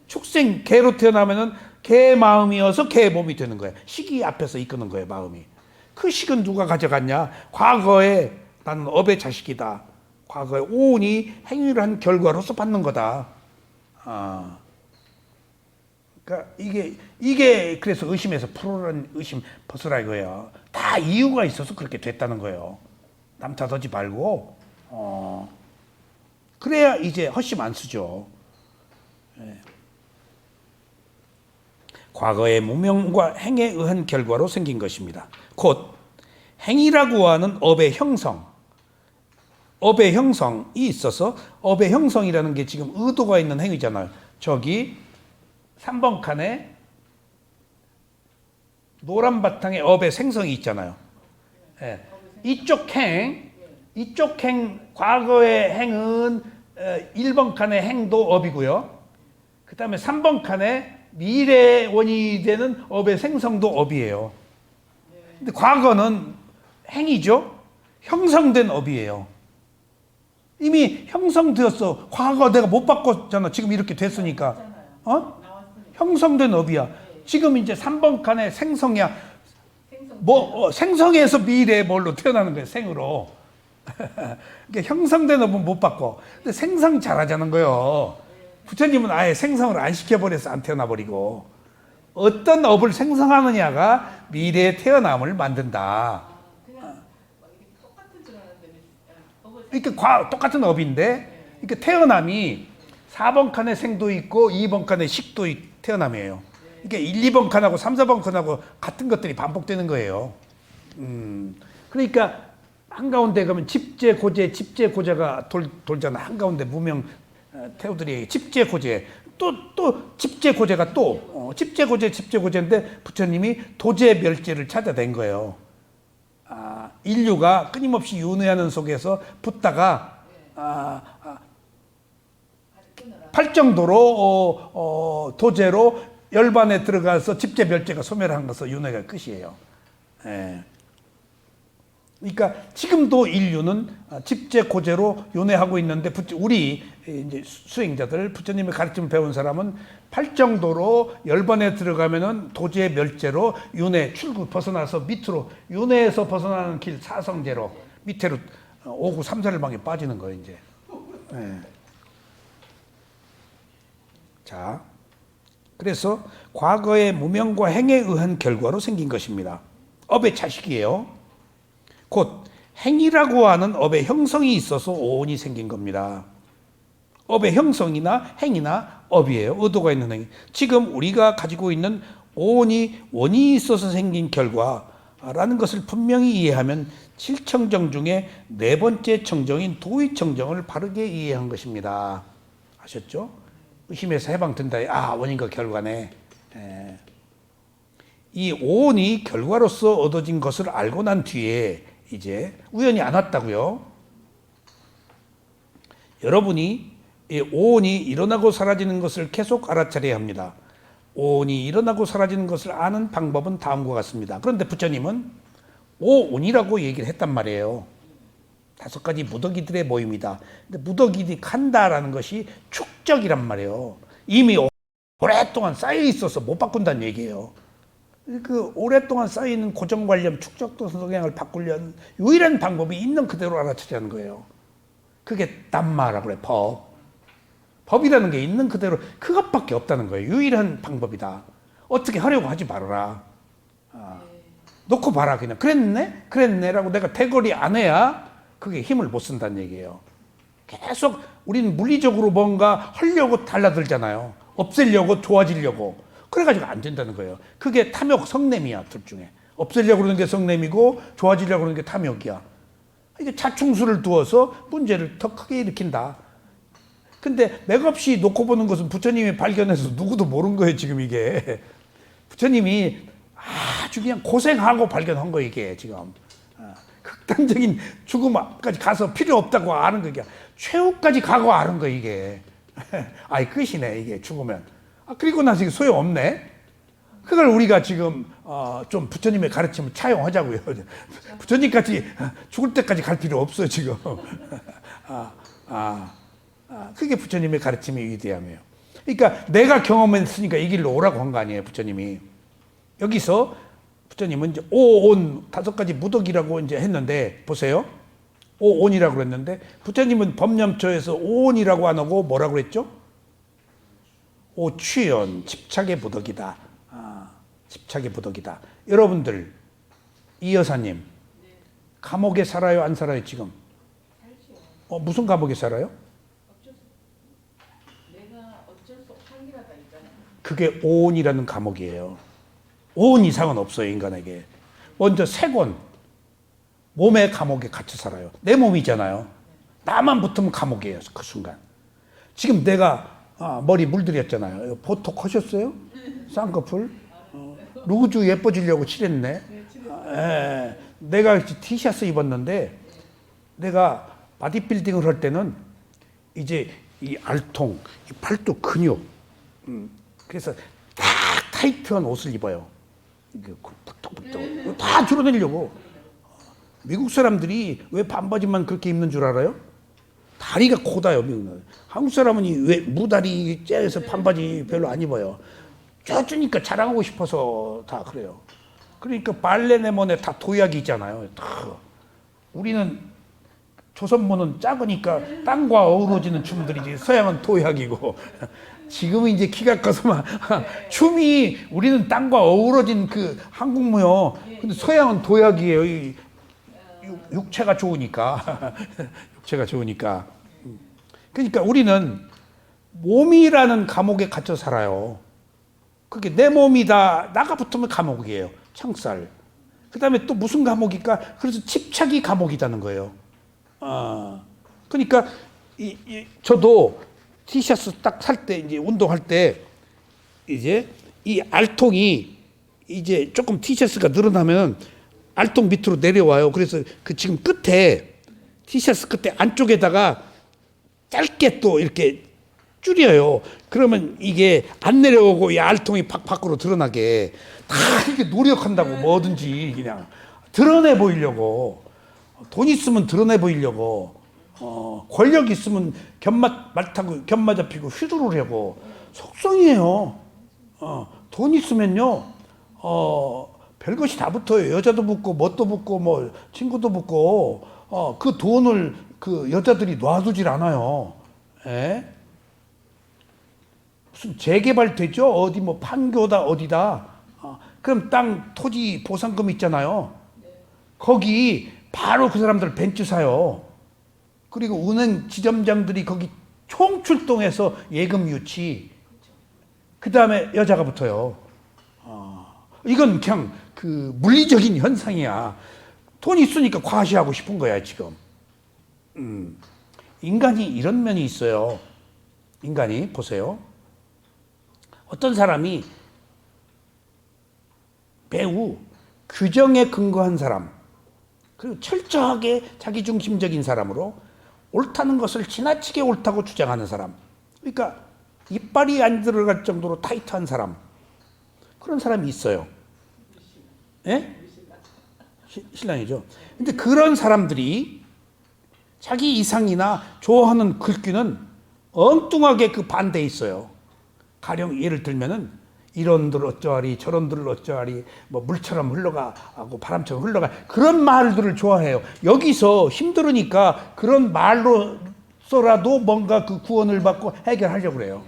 축생 개로 태어나면은 개의 마음이어서 개의 몸이 되는 거야. 시기 앞에서 이끄는 거예요, 마음이. 그 식은 누가 가져갔냐? 과거에 나는 업의 자식이다. 과거에 오온이 행위를 한 결과로서 받는 거다. 그러니까 이게 그래서 의심에서 풀어라는 의심 벗으라 이거예요. 다 이유가 있어서 그렇게 됐다는 거예요. 남 탓하지 말고. 그래야 이제 헛심 안 쓰죠. 예. 과거의 무명과 행에 의한 결과로 생긴 것입니다. 곧 행위라고 하는 업의 형성, 업의 형성이 있어서 업의 형성이라는 게 지금 의도가 있는 행위잖아요. 저기 3번 칸에 노란 바탕에 업의 생성이 있잖아요. 예. 이쪽 행, 과거의 행은 1번 칸의 행도 업이고요. 그 다음에 3번 칸에 미래의 원인이 되는 업의 생성도 업이에요. 근데 과거는 행이죠. 형성된 업이에요. 이미 형성되었어. 과거 내가 못 바꿨잖아. 지금 이렇게 됐으니까. 형성된 업이야. 지금 이제 3번 칸에 생성이야. 생성해서 미래에 뭘로 태어나는 거예요. 생으로. 그러니까 형성된 업은 못 바꿔. 근데 생성 잘하자는 거예요. 부처님은 아예 생성을 안 시켜버려서 안 태어나버리고 어떤 업을 생성하느냐가 미래의 태어남을 만든다. 그러니까 똑같은 업인데 그러니까 태어남이 4번 칸에 생도 있고 2번 칸에 식도 태어남이에요. 그러니까 1, 2번 칸하고 3, 4번 칸하고 같은 것들이 반복되는 거예요. 그러니까 한가운데 가면 집재고재가 돌잖아. 한가운데 무명 태우들이 집재고재 또 집재고재가 집재고재인데 부처님이 도재멸재를 찾아낸 거예요. 인류가 끊임없이 윤회하는 속에서 붙다가 팔정도로 도재로 열반에 들어가서 집재멸재가 소멸한 것은 윤회가 끝이에요. 예. 그러니까 지금도 인류는 집재고재로 윤회하고 있는데 우리 이제 수행자들 부처님의 가르침을 배운 사람은 팔정도로 열반에 들어가면은 도재멸재로 윤회 출구 벗어나서 밑으로 윤회에서 벗어나는 길 사성제로 밑으로 오구 삼사일방에 빠지는 거예요 이제. 네. 자, 그래서 과거의 무명과 행에 의한 결과로 생긴 것입니다. 업의 자식이에요. 곧 행위라고 하는 업의 형성이 있어서 오온이 생긴 겁니다. 업의 형성이나 행위나 업이에요. 의도가 있는 행위. 지금 우리가 가지고 있는 오온이 원인이 있어서 생긴 결과라는 것을 분명히 이해하면 7청정 중에 네 번째 청정인 도의청정을 바르게 이해한 것입니다. 아셨죠? 의심에서 해방된다. 원인과 결과네. 이 오온이 결과로서 얻어진 것을 알고 난 뒤에 이제 우연히 안 왔다고요. 여러분이 이 오온이 일어나고 사라지는 것을 계속 알아차려야 합니다. 오온이 일어나고 사라지는 것을 아는 방법은 다음과 같습니다. 그런데 부처님은 오온이라고 얘기를 했단 말이에요. 5가지 무더기들의 모임이다. 근데 무더기들이 간다라는 것이 축적이란 말이에요. 이미 오랫동안 쌓여 있어서 못 바꾼다는 얘기예요. 그 오랫동안 쌓이는 고정관념, 축적도 성향을 바꾸려는 유일한 방법이 있는 그대로 알아차리는 거예요. 그게 담마라고 그래. 법이라는 게 있는 그대로 그것밖에 없다는 거예요. 유일한 방법이다. 어떻게 하려고 하지 말아라. 놓고 봐라 그냥. 그랬네라고 내가 대거리 안 해야 그게 힘을 못 쓴다는 얘기예요. 계속 우리는 물리적으로 뭔가 하려고 달라들잖아요. 없애려고 좋아지려고. 그래가지고 안 된다는 거예요. 그게 탐욕 성냄이야. 둘 중에. 없애려고 그러는 게 성냄이고 좋아지려고 그러는 게 탐욕이야. 이게 자충수를 두어서 문제를 더 크게 일으킨다. 근데 맥없이 놓고 보는 것은 부처님이 발견해서 누구도 모르는 거예요. 지금 이게. 부처님이 아주 그냥 고생하고 발견한 거예요. 이게 지금. 극단적인 죽음까지 가서 필요 없다고 아는 거야. 최후까지 가고 아는 거 이게. 아이 끝이네 이게 죽으면. 그리고 나서 이게 소용없네. 그걸 우리가 지금 좀 부처님의 가르침을 차용하자고요. 부처님까지 죽을 때까지 갈 필요 없어요 지금. 그게 부처님의 가르침이 위대함이에요. 그러니까 내가 경험했으니까 이 길로 오라고 한 거 아니에요 부처님이. 여기서 부처님은 이제 오온 5가지 무덕이라고 이제 했는데 보세요. 오온이라고 그랬는데 부처님은 법념초에서 오온이라고 안 하고 뭐라고 그랬죠? 오취연 집착의 부덕이다. 집착의 부덕이다. 여러분들 이 여사님 감옥에 살아요 안 살아요 지금? 무슨 감옥에 살아요? 내가 어쩔 수 한계라다 있잖아요. 그게 오온이라는 감옥이에요. 오온 이상은 없어요 인간에게. 먼저 세권 몸의 감옥에 갇혀 살아요. 내 몸이잖아요. 나만 붙으면 감옥이에요 그 순간. 지금 내가 머리 물들였잖아요. 보톡 하셨어요? 쌍꺼풀? 루즈 예뻐지려고 칠했네. 내가 티셔츠 입었는데 내가 바디빌딩을 할 때는 이제 이 알통, 이 팔뚝 근육, 그래서 딱 타이트한 옷을 입어요. 이게 푹푹푹 다 줄어내려고. 미국 사람들이 왜 반바지만 그렇게 입는 줄 알아요? 다리가 고다요 미국은. 한국 사람은 왜 무다리 째서 반바지 별로 안 입어요. 쪄주니까 자랑하고 싶어서 다 그래요. 그러니까 발레네몬에 다 도약이 있잖아요. 우리는 조선모는 작으니까 땅과 어우러지는 춤들이지 서양은 도약이고 지금은 이제 키가 커서만 춤이 우리는 땅과 어우러진 그 한국무요. 근데 서양은 도약이에요. 이 육체가 좋으니까 육체가 좋으니까. 그러니까 우리는 몸이라는 감옥에 갇혀 살아요. 그게 내 몸이다 나가 붙으면 감옥이에요. 창살. 그 다음에 또 무슨 감옥일까? 그래서 집착이 감옥이라는 거예요. 그러니까 저도 티셔츠 딱 살 때 이제 운동할 때 이제 이 알통이 이제 조금 티셔츠가 늘어나면 알통 밑으로 내려와요. 그래서 그 지금 끝에 티셔츠 끝에 안쪽에다가 짧게 또 이렇게 줄여요. 그러면 이게 안 내려오고 이 알통이 밖으로 드러나게 다 이렇게 노력한다고 뭐든지 그냥 드러내 보이려고. 돈 있으면 드러내 보이려고. 권력 있으면 말 타고 견마 잡히고 휘두르려고. 속성이에요. 돈 있으면요. 별것이 다 붙어요. 여자도 붙고 뭣도 붙고 뭐 친구도 붙고 그 돈을 그 여자들이 놔두질 않아요. 에? 무슨 재개발되죠? 어디 뭐 판교다 어디다. 그럼 땅 토지 보상금 있잖아요. 거기 바로 그 사람들 벤츠 사요. 그리고 은행 지점장들이 거기 총출동해서 예금 유치. 그 다음에 여자가 붙어요. 이건 그냥 그 물리적인 현상이야. 돈 있으니까 과시하고 싶은 거야 지금. 인간이 이런 면이 있어요. 인간이 보세요. 어떤 사람이 매우 규정에 근거한 사람, 그리고 철저하게 자기중심적인 사람으로 옳다는 것을 지나치게 옳다고 주장하는 사람, 그러니까 이빨이 안 들어갈 정도로 타이트한 사람, 그런 사람이 있어요. 예? 신랑이죠. 근데 그런 사람들이 자기 이상이나 좋아하는 글귀는 엉뚱하게 그 반대에 있어요. 가령 예를 들면은 이런들 어쩌하리 저런들 어쩌하리 뭐 물처럼 흘러가고 바람처럼 흘러가 그런 말들을 좋아해요. 여기서 힘들으니까 그런 말로서라도 뭔가 그 구원을 받고 해결하려고 그래요.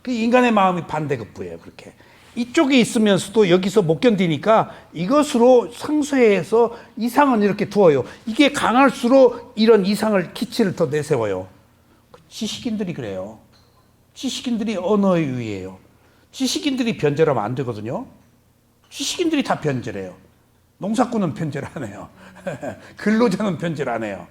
그 인간의 마음이 반대급부예요. 그렇게 이쪽에 있으면서도 여기서 못 견디니까 이것으로 상쇄해서 이상은 이렇게 두어요. 이게 강할수록 이런 이상을 기치를 더 내세워요. 지식인들이 그래요. 지식인들이 언어의 유의예요. 지식인들이 변절하면 안 되거든요. 지식인들이 다 변절해요. 농사꾼은 변절 안 해요. 근로자는 변절 안 해요.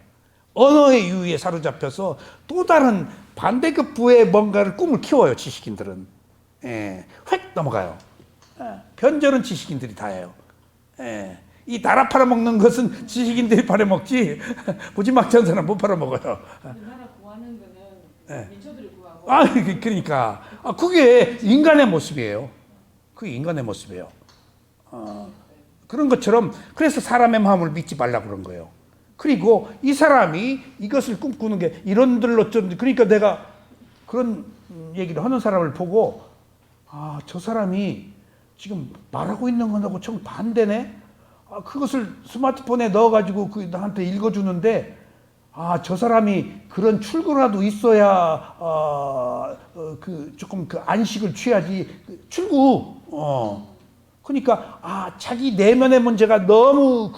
언어의 유의에 사로잡혀서 또 다른 반대급부의 뭔가를 꿈을 키워요. 지식인들은. 획 넘어가요. 변절은 지식인들이 다 해요. 이 나라 팔아먹는 것은 지식인들이 팔아먹지 무지막지한 사람 못 팔아먹어요. 근데 나라 구하는 거는 네. 민초들이 구하고. 그러니까 그게 인간의 모습이에요. 그게 인간의 모습이에요. 그런 것처럼 그래서 사람의 마음을 믿지 말라고 그런 거예요. 그리고 이 사람이 이것을 꿈꾸는 게 이런들로 좀 그러니까 내가 그런 얘기를 하는 사람을 보고 저 사람이 지금 말하고 있는 거하고 정 반대네. 그것을 스마트폰에 넣어가지고 나한테 읽어주는데 저 사람이 그런 출구라도 있어야 조금 그 안식을 취하지 출구. 그러니까 자기 내면의 문제가 너무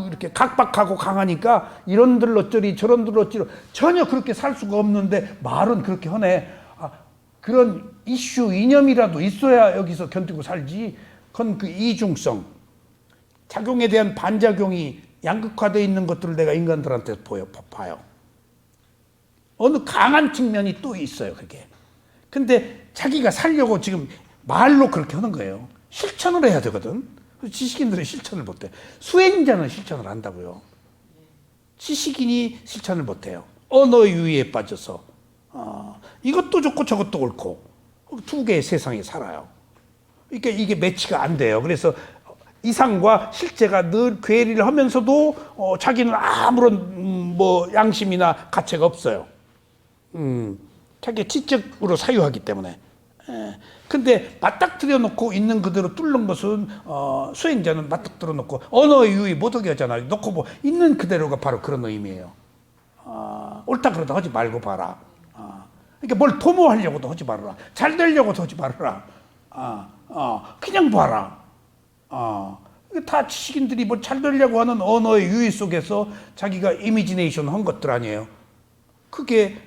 이렇게 각박하고 강하니까 이런들 어쩌리 저런들 어쩌리 전혀 그렇게 살 수가 없는데 말은 그렇게 하네. 그런 이슈 이념이라도 있어야 여기서 견디고 살지. 그건 그 이중성, 작용에 대한 반작용이 양극화되어 있는 것들을 내가 인간들한테 봐요. 어느 강한 측면이 또 있어요, 그게. 근데 자기가 살려고 지금 말로 그렇게 하는 거예요. 실천을 해야 되거든. 지식인들은 실천을 못해. 수행자는 실천을 한다고요. 지식인이 실천을 못해요. 언어 유희에 빠져서 이것도 좋고 저것도 옳고 두 개의 세상에 살아요. 그러니까 이게 매치가 안 돼요. 그래서 이상과 실제가 늘 괴리를 하면서도 자기는 아무런 양심이나 가책가 없어요. 자기 지적으로 사유하기 때문에. 근데 맞닥뜨려 놓고 있는 그대로 뚫는 것은 수행자는 맞닥뜨려 놓고 언어의 유의 못하게 하잖아요. 놓고 있는 그대로가 바로 그런 의미예요. 옳다 그러다 하지 말고 봐라. 그러니까 뭘 도모하려고도 하지 말아라. 잘 되려고도 하지 말아라. 그냥 봐라. 다 지식인들이 뭐 잘 되려고 하는 언어의 유의 속에서 자기가 이미지네이션 한 것들 아니에요. 그게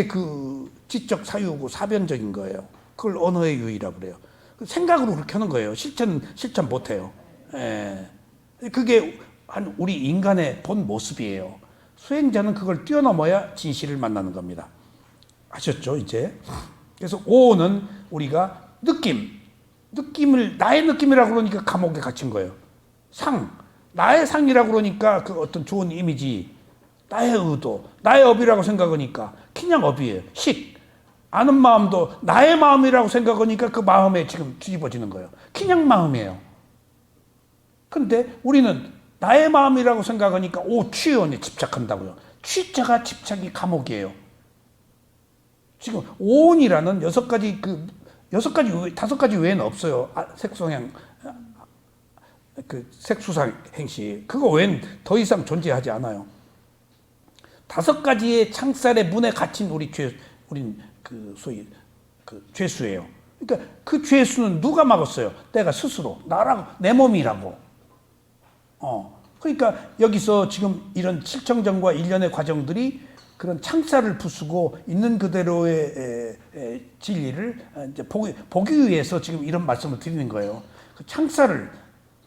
그 지적 사유고 사변적인 거예요. 그걸 언어의 유의라고 그래요. 생각으로 그렇게 하는 거예요. 실천 못 해요. 그게 우리 인간의 본 모습이에요. 수행자는 그걸 뛰어넘어야 진실을 만나는 겁니다. 아셨죠, 이제? 그래서 오는 우리가 느낌을 나의 느낌이라고 그러니까 감옥에 갇힌 거예요. 나의 상이라고 그러니까 그 어떤 좋은 이미지, 나의 의도, 나의 업이라고 생각하니까 그냥 업이에요. 아는 마음도 나의 마음이라고 생각하니까 그 마음에 지금 뒤집어지는 거예요. 그냥 마음이에요. 근데 우리는 나의 마음이라고 생각하니까 취원에 집착한다고요. 취자가 집착이 감옥이에요. 지금 오온이라는 5가지 외에는 없어요. 색성향, 색수상 행시. 그거 외엔 더 이상 존재하지 않아요. 5가지의 창살의 문에 갇힌 우린 소위 죄수예요. 그러니까 그 죄수는 누가 막았어요? 내가 스스로, 나라고, 내 몸이라고. 그러니까 여기서 지금 이런 칠청전과 일련의 과정들이 그런 창살을 부수고 있는 그대로의 진리를 이제 보기 위해서 지금 이런 말씀을 드리는 거예요. 그 창살을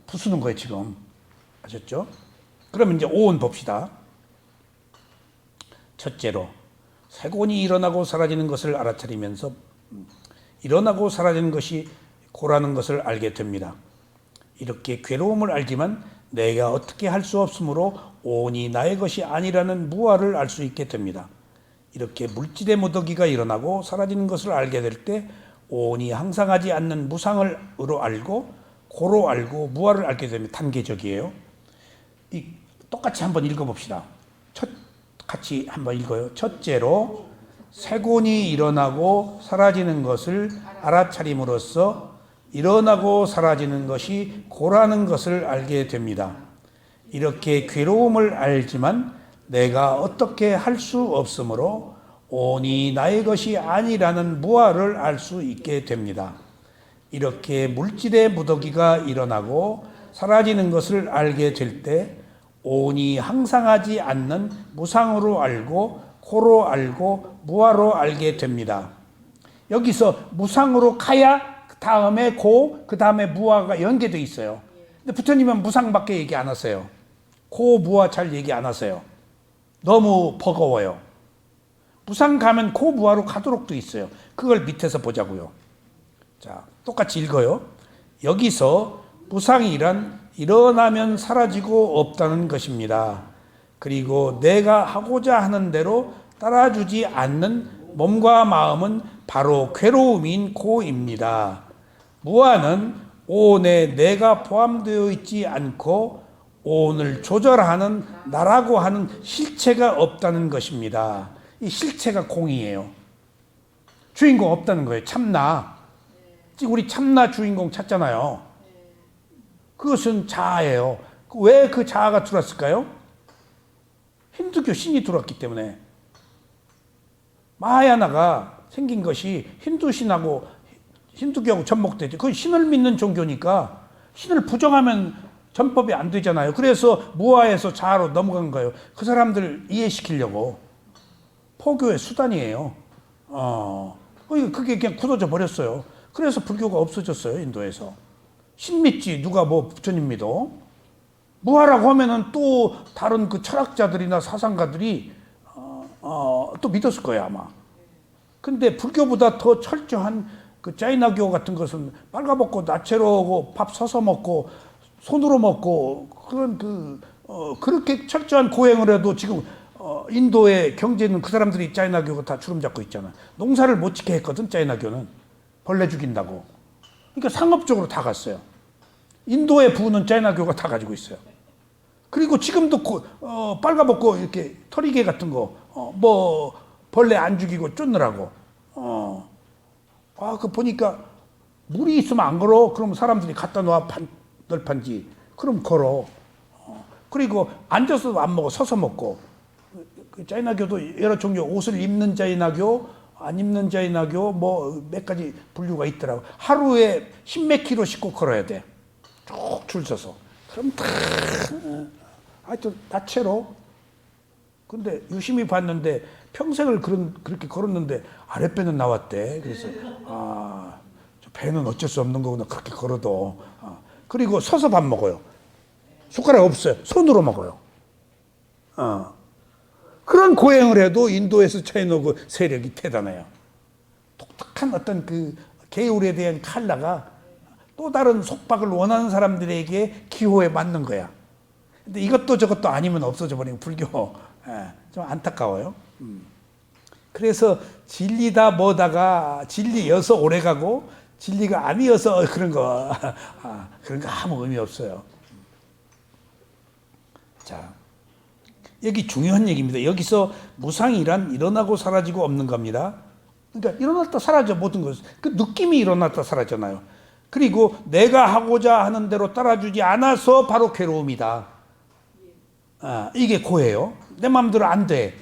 부수는 거예요, 지금. 아셨죠? 그러면 이제 오온 봅시다. 첫째로, 세곤이 일어나고 사라지는 것을 알아차리면서 일어나고 사라지는 것이 고라는 것을 알게 됩니다. 이렇게 괴로움을 알지만 내가 어떻게 할 수 없으므로 오온이 나의 것이 아니라는 무아를 알 수 있게 됩니다. 이렇게 물질의 무더기가 일어나고 사라지는 것을 알게 될 때 오온이 항상하지 않는 무상을으로 알고 고로 알고 무아를 알게 되면 단계적이에요. 똑같이 한번 읽어봅시다. 같이 한번 읽어요. 첫째로 세곤이 일어나고 사라지는 것을 알아차림으로써 일어나고 사라지는 것이 고라는 것을 알게 됩니다. 이렇게 괴로움을 알지만 내가 어떻게 할 수 없으므로 온이 나의 것이 아니라는 무아를 알 수 있게 됩니다. 이렇게 물질의 무더기가 일어나고 사라지는 것을 알게 될 때 온이 항상하지 않는 무상으로 알고 고로 알고 무아로 알게 됩니다. 여기서 무상으로 가야 그 다음에 그 다음에 무아가 연계되어 있어요. 근데 부처님은 무상밖에 얘기 안 하세요. 고, 무아 잘 얘기 안 하세요. 너무 버거워요. 무상 가면 고, 무아로 가도록 돼 있어요. 그걸 밑에서 보자고요. 자, 똑같이 읽어요. 여기서 무상이란 일어나면 사라지고 없다는 것입니다. 그리고 내가 하고자 하는 대로 따라주지 않는 몸과 마음은 바로 괴로움인 고입니다. 무아는 오온에 내가 포함되어 있지 않고 오온을 조절하는 나라고 하는 실체가 없다는 것입니다. 이 실체가 공이에요. 주인공 없다는 거예요. 참나. 지금 우리 참나 주인공 찾잖아요. 그것은 자아예요. 왜 그 자아가 들어왔을까요? 힌두교 신이 들어왔기 때문에. 마하야나가 생긴 것이 힌두신하고 힌두교하고 접목되죠. 그건 신을 믿는 종교니까 신을 부정하면 전법이 안 되잖아요. 그래서 무아에서 자아로 넘어간 거예요. 그 사람들 이해시키려고. 포교의 수단이에요. 그게 그냥 굳어져 버렸어요. 그래서 불교가 없어졌어요. 인도에서. 신 믿지 누가 뭐 부처님 믿어? 무아라고 하면은 또 다른 그 철학자들이나 사상가들이 또 믿었을 거예요 아마. 근데 불교보다 더 철저한 그 짜이나교 같은 것은 빨가벗고 나체로고 밥 서서 먹고 손으로 먹고 그런 그렇게 철저한 고행을 해도 지금 인도의 경제는 그 사람들이 짜이나교가 다 주름 잡고 있잖아. 농사를 못 짓게 했거든 짜이나교는. 벌레 죽인다고. 그러니까 상업적으로 다 갔어요. 인도의 부는 짜이나교가 다 가지고 있어요. 그리고 지금도 빨가벗고 이렇게 털이개 같은 거 뭐 벌레 안 죽이고 쫓느라고. 그 보니까 물이 있으면 안 걸어. 그럼 사람들이 갖다 놓아 널판지. 그럼 걸어. 그리고 앉아서도 안 먹어. 서서 먹고. 그 짜이나교도 여러 종류 옷을 입는 짜이나교, 안 입는 짜이나교 뭐 몇 가지 분류가 있더라고. 하루에 10몇 킬로 싣고 걸어야 돼. 쭉 줄 서서. 그럼 다 하여튼 나체로. 근데 유심히 봤는데 평생을 그렇게 걸었는데 아랫배는 나왔대. 그래서 저 배는 어쩔 수 없는 거구나. 그렇게 걸어도. 그리고 서서 밥 먹어요. 숟가락 없어요. 손으로 먹어요. 그런 고행을 해도 인도에서 차이노고 세력이 대단해요. 독특한 어떤 그 계율에 대한 칼라가 또 다른 속박을 원하는 사람들에게 기호에 맞는 거야. 근데 이것도 저것도 아니면 없어져 버리는 불교. 좀 안타까워요. 그래서 진리다 뭐다가 진리여서 오래가고 진리가 아니어서 그런 거 아무 의미 없어요. 자, 여기 중요한 얘기입니다. 여기서 무상이란 일어나고 사라지고 없는 겁니다. 그러니까 일어났다 사라져 모든 것. 그 느낌이 일어났다 사라져나요. 그리고 내가 하고자 하는 대로 따라주지 않아서 바로 괴로움이다. 이게 고예요. 내 마음대로 안 돼.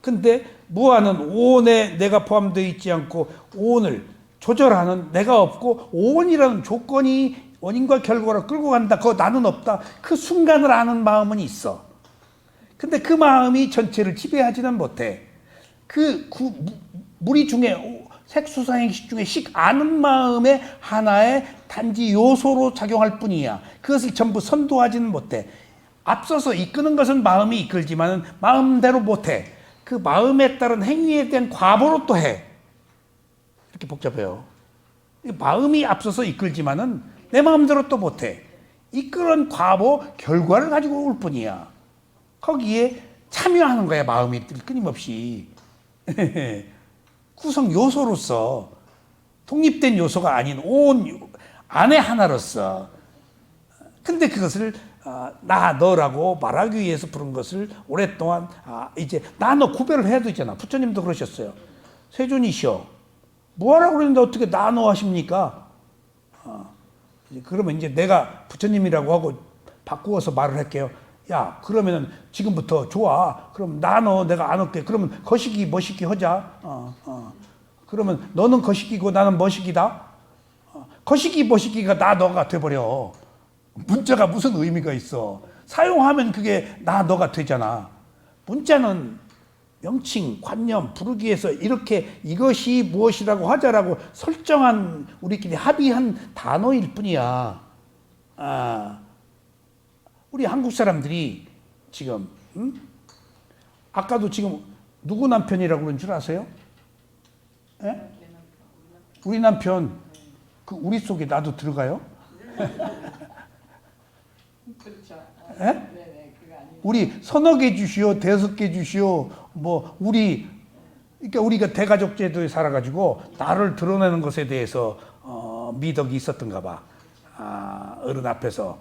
근데 무아는 오온에 내가 포함되어 있지 않고 오온을 조절하는 내가 없고 오온이라는 조건이 원인과 결과를 끌고 간다. 그거 나는 없다. 그 순간을 아는 마음은 있어. 근데 그 마음이 전체를 지배하지는 못해. 무리 중에 색수상행식 중에 아는 마음의 하나의 단지 요소로 작용할 뿐이야. 그것을 전부 선도하지는 못해. 앞서서 이끄는 것은 마음이 이끌지만 마음대로 못해. 그 마음에 따른 행위에 대한 과보로 또 해. 이렇게 복잡해요. 마음이 앞서서 이끌지만은 내 마음대로 또 못해. 이끄는 과보 결과를 가지고 올 뿐이야. 거기에 참여하는 거야 마음이 끊임없이. 구성 요소로서 독립된 요소가 아닌 온 안의 하나로서. 근데 그것을 나 너라고 말하기 위해서 부른 것을 오랫동안 이제 나 너 구별을 해야 되잖아. 부처님도 그러셨어요. 세존이시여 뭐하라고 그랬는데 어떻게 나 너 하십니까? 그러면 이제 내가 부처님이라고 하고 바꾸어서 말을 할게요. 야 그러면은 지금부터 좋아. 그럼 나 너 내가 안 할게. 그러면 거시기 머시기 하자. 그러면 너는 거시기고 나는 머시기다. 거시기 머시기가 나 너가 돼버려. 문자가 무슨 의미가 있어. 사용하면 그게 나 너가 되잖아. 문자는 명칭, 관념, 부르기에서 이렇게 이것이 무엇이라고 하자라고 설정한 우리끼리 합의한 단어일 뿐이야. 우리 한국 사람들이 지금 아까도 지금 누구 남편이라고 그런 줄 아세요? 예? 우리 남편 그 우리 속에 나도 들어가요? 그렇죠. 예? 네네, 그거 아니에요. 우리 서너 개 주시오, 대여섯 개 주시오, 뭐 우리 그러니까 우리가 대가족 제도에 살아가지고 나를 드러내는 것에 대해서 미덕이 있었던가 봐. 어른 앞에서.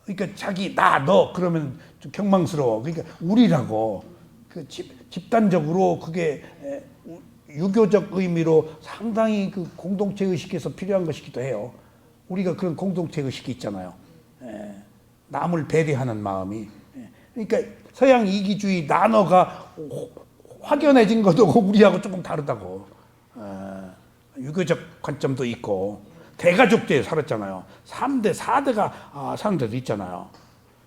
그러니까 자기 나 너 그러면 좀 경망스러워. 그러니까 우리라고 그 집단적으로 그게 유교적 의미로 상당히 그 공동체 의식에서 필요한 것이기도 해요. 우리가 그런 공동체 의식이 있잖아요. 남을 배려하는 마음이. 그러니까 서양 이기주의 나너가 확연해진 것도 우리하고 조금 다르다고. 유교적 관점도 있고 대가족제에 살았잖아요. 3대, 4대가 사는 데도 있잖아요.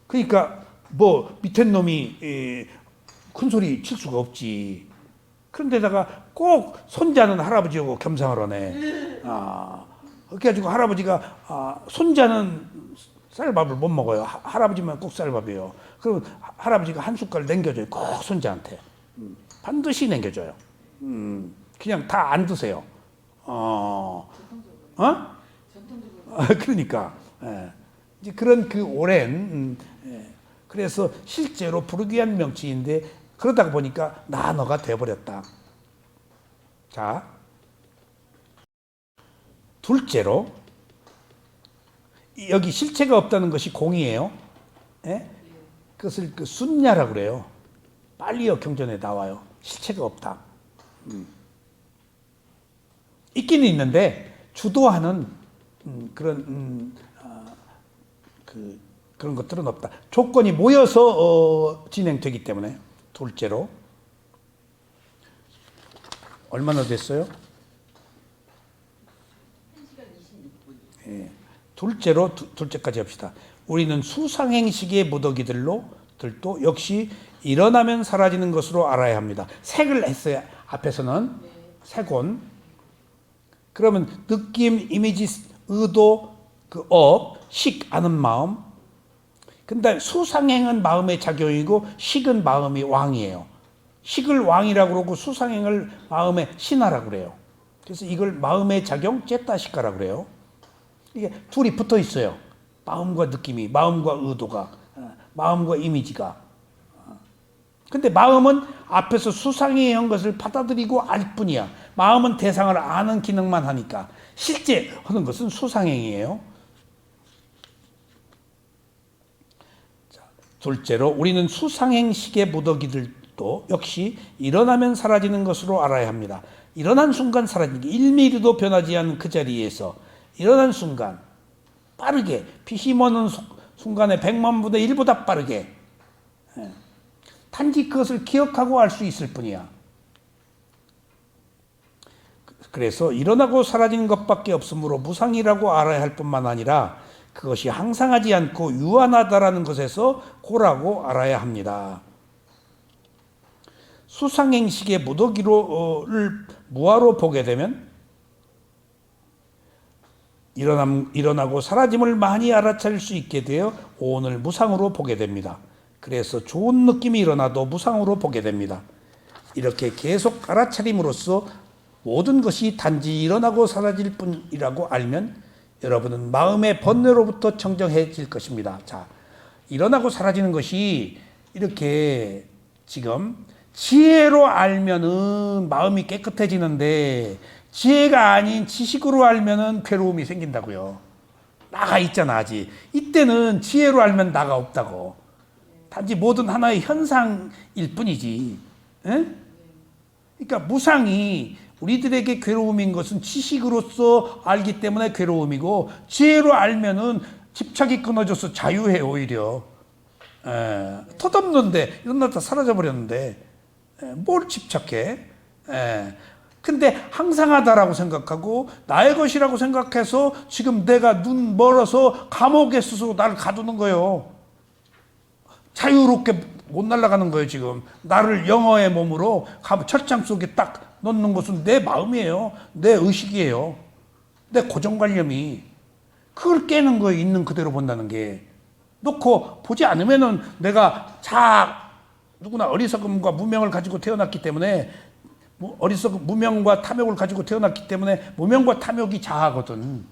그러니까 뭐 밑에 놈이 큰 소리 칠 수가 없지. 그런데다가 꼭 손자는 할아버지하고 겸상을 하네. 그래가지고 할아버지가 손자는 쌀밥을 못 먹어요. 할아버지만 꼭 쌀밥이에요. 그럼 할아버지가 한 숟갈 남겨줘요. 꼭 손자한테. 반드시 남겨줘요. 그냥 다 안 드세요. 그러니까 이제 그런 그 오랜 그래서 실제로 부르기한 명칭인데 그러다가 보니까 나 너가 돼버렸다. 자, 둘째로 여기 실체가 없다는 것이 공이에요. 그것을 그 순야라고 그래요. 빨리요 경전에 나와요. 실체가 없다. 있기는 있는데 주도하는 그런 그런 것들은 없다. 조건이 모여서 진행되기 때문에. 둘째로 얼마나 됐어요? 1시간 26분. 예. 둘째로 둘째까지 합시다. 우리는 수상행식의 무더기들도 역시 일어나면 사라지는 것으로 알아야 합니다. 색을 했어요. 앞에서는 색온. 그러면 느낌, 이미지, 의도, 그 업, 식, 아는 마음. 근데 수상행은 마음의 작용이고 식은 마음이 왕이에요. 식을 왕이라고 그러고 수상행을 마음의 신하라고 그래요. 그래서 이걸 마음의 작용, 제타시카라고 그래요. 이게 둘이 붙어 있어요. 마음과 느낌이, 마음과 의도가, 마음과 이미지가. 근데 마음은 앞에서 수상행한 것을 받아들이고 알 뿐이야. 마음은 대상을 아는 기능만 하니까. 실제 하는 것은 수상행이에요. 둘째로 우리는 수상행식의 무더기들도 역시 일어나면 사라지는 것으로 알아야 합니다. 일어난 순간 사라지는 게 1mm도 변하지 않은 그 자리에서 일어난 순간 빠르게 피 머는 순간에 100만 분의 1보다 빠르게 단지 그것을 기억하고 알 수 있을 뿐이야. 그래서 일어나고 사라지는 것밖에 없으므로 무상이라고 알아야 할 뿐만 아니라 그것이 항상하지 않고 유한하다라는 것에서 고라고 알아야 합니다. 수상행식의 무더기를 무화로 보게 되면 일어나고 사라짐을 많이 알아차릴 수 있게 되어 오온을 무상으로 보게 됩니다. 그래서 좋은 느낌이 일어나도 무상으로 보게 됩니다. 이렇게 계속 알아차림으로써 모든 것이 단지 일어나고 사라질 뿐이라고 알면 여러분은 마음의 번뇌로부터 청정해질 것입니다. 자, 일어나고 사라지는 것이 이렇게 지금 지혜로 알면은 마음이 깨끗해지는데 지혜가 아닌 지식으로 알면은 괴로움이 생긴다고요. 나가 있잖아 아직. 이때는 지혜로 알면 나가 없다고. 단지 모든 하나의 현상일 뿐이지. 에? 그러니까 무상이 우리들에게 괴로움인 것은 지식으로서 알기 때문에 괴로움이고 지혜로 알면은 집착이 끊어져서 자유해 오히려. 터없는데 일어났다 사라져버렸는데 뭘 집착해? 근데 항상하다라고 생각하고 나의 것이라고 생각해서 지금 내가 눈 멀어서 감옥에 스스로 나를 가두는 거예요. 자유롭게 못 날아가는 거예요 지금. 나를 영어의 몸으로 철장 속에 딱 넣는 것은 내 마음이에요. 내 의식이에요. 내 고정관념이. 그걸 깨는 거예요. 있는 그대로 본다는 게. 놓고 보지 않으면은 내가 누구나 어리석음과 무명을 가지고 태어났기 때문에 무명과 탐욕을 가지고 태어났기 때문에 무명과 탐욕이 자아거든.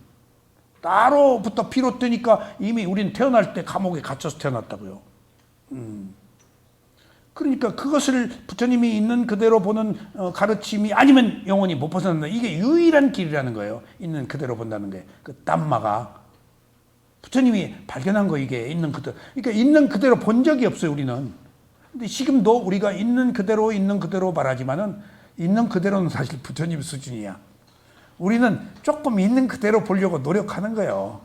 따로부터 비롯되니까 이미 우린 태어날 때 감옥에 갇혀서 태어났다고요. 그러니까 그것을 부처님이 있는 그대로 보는 가르침이 아니면 영원히 못 벗어난다. 이게 유일한 길이라는 거예요. 있는 그대로 본다는 게. 그 땀마가. 부처님이 발견한 거 이게 있는 그대로. 그러니까 있는 그대로 본 적이 없어요, 우리는. 근데 지금도 우리가 있는 그대로 말하지만은 있는 그대로는 사실 부처님 수준이야. 우리는 조금 있는 그대로 보려고 노력하는 거예요.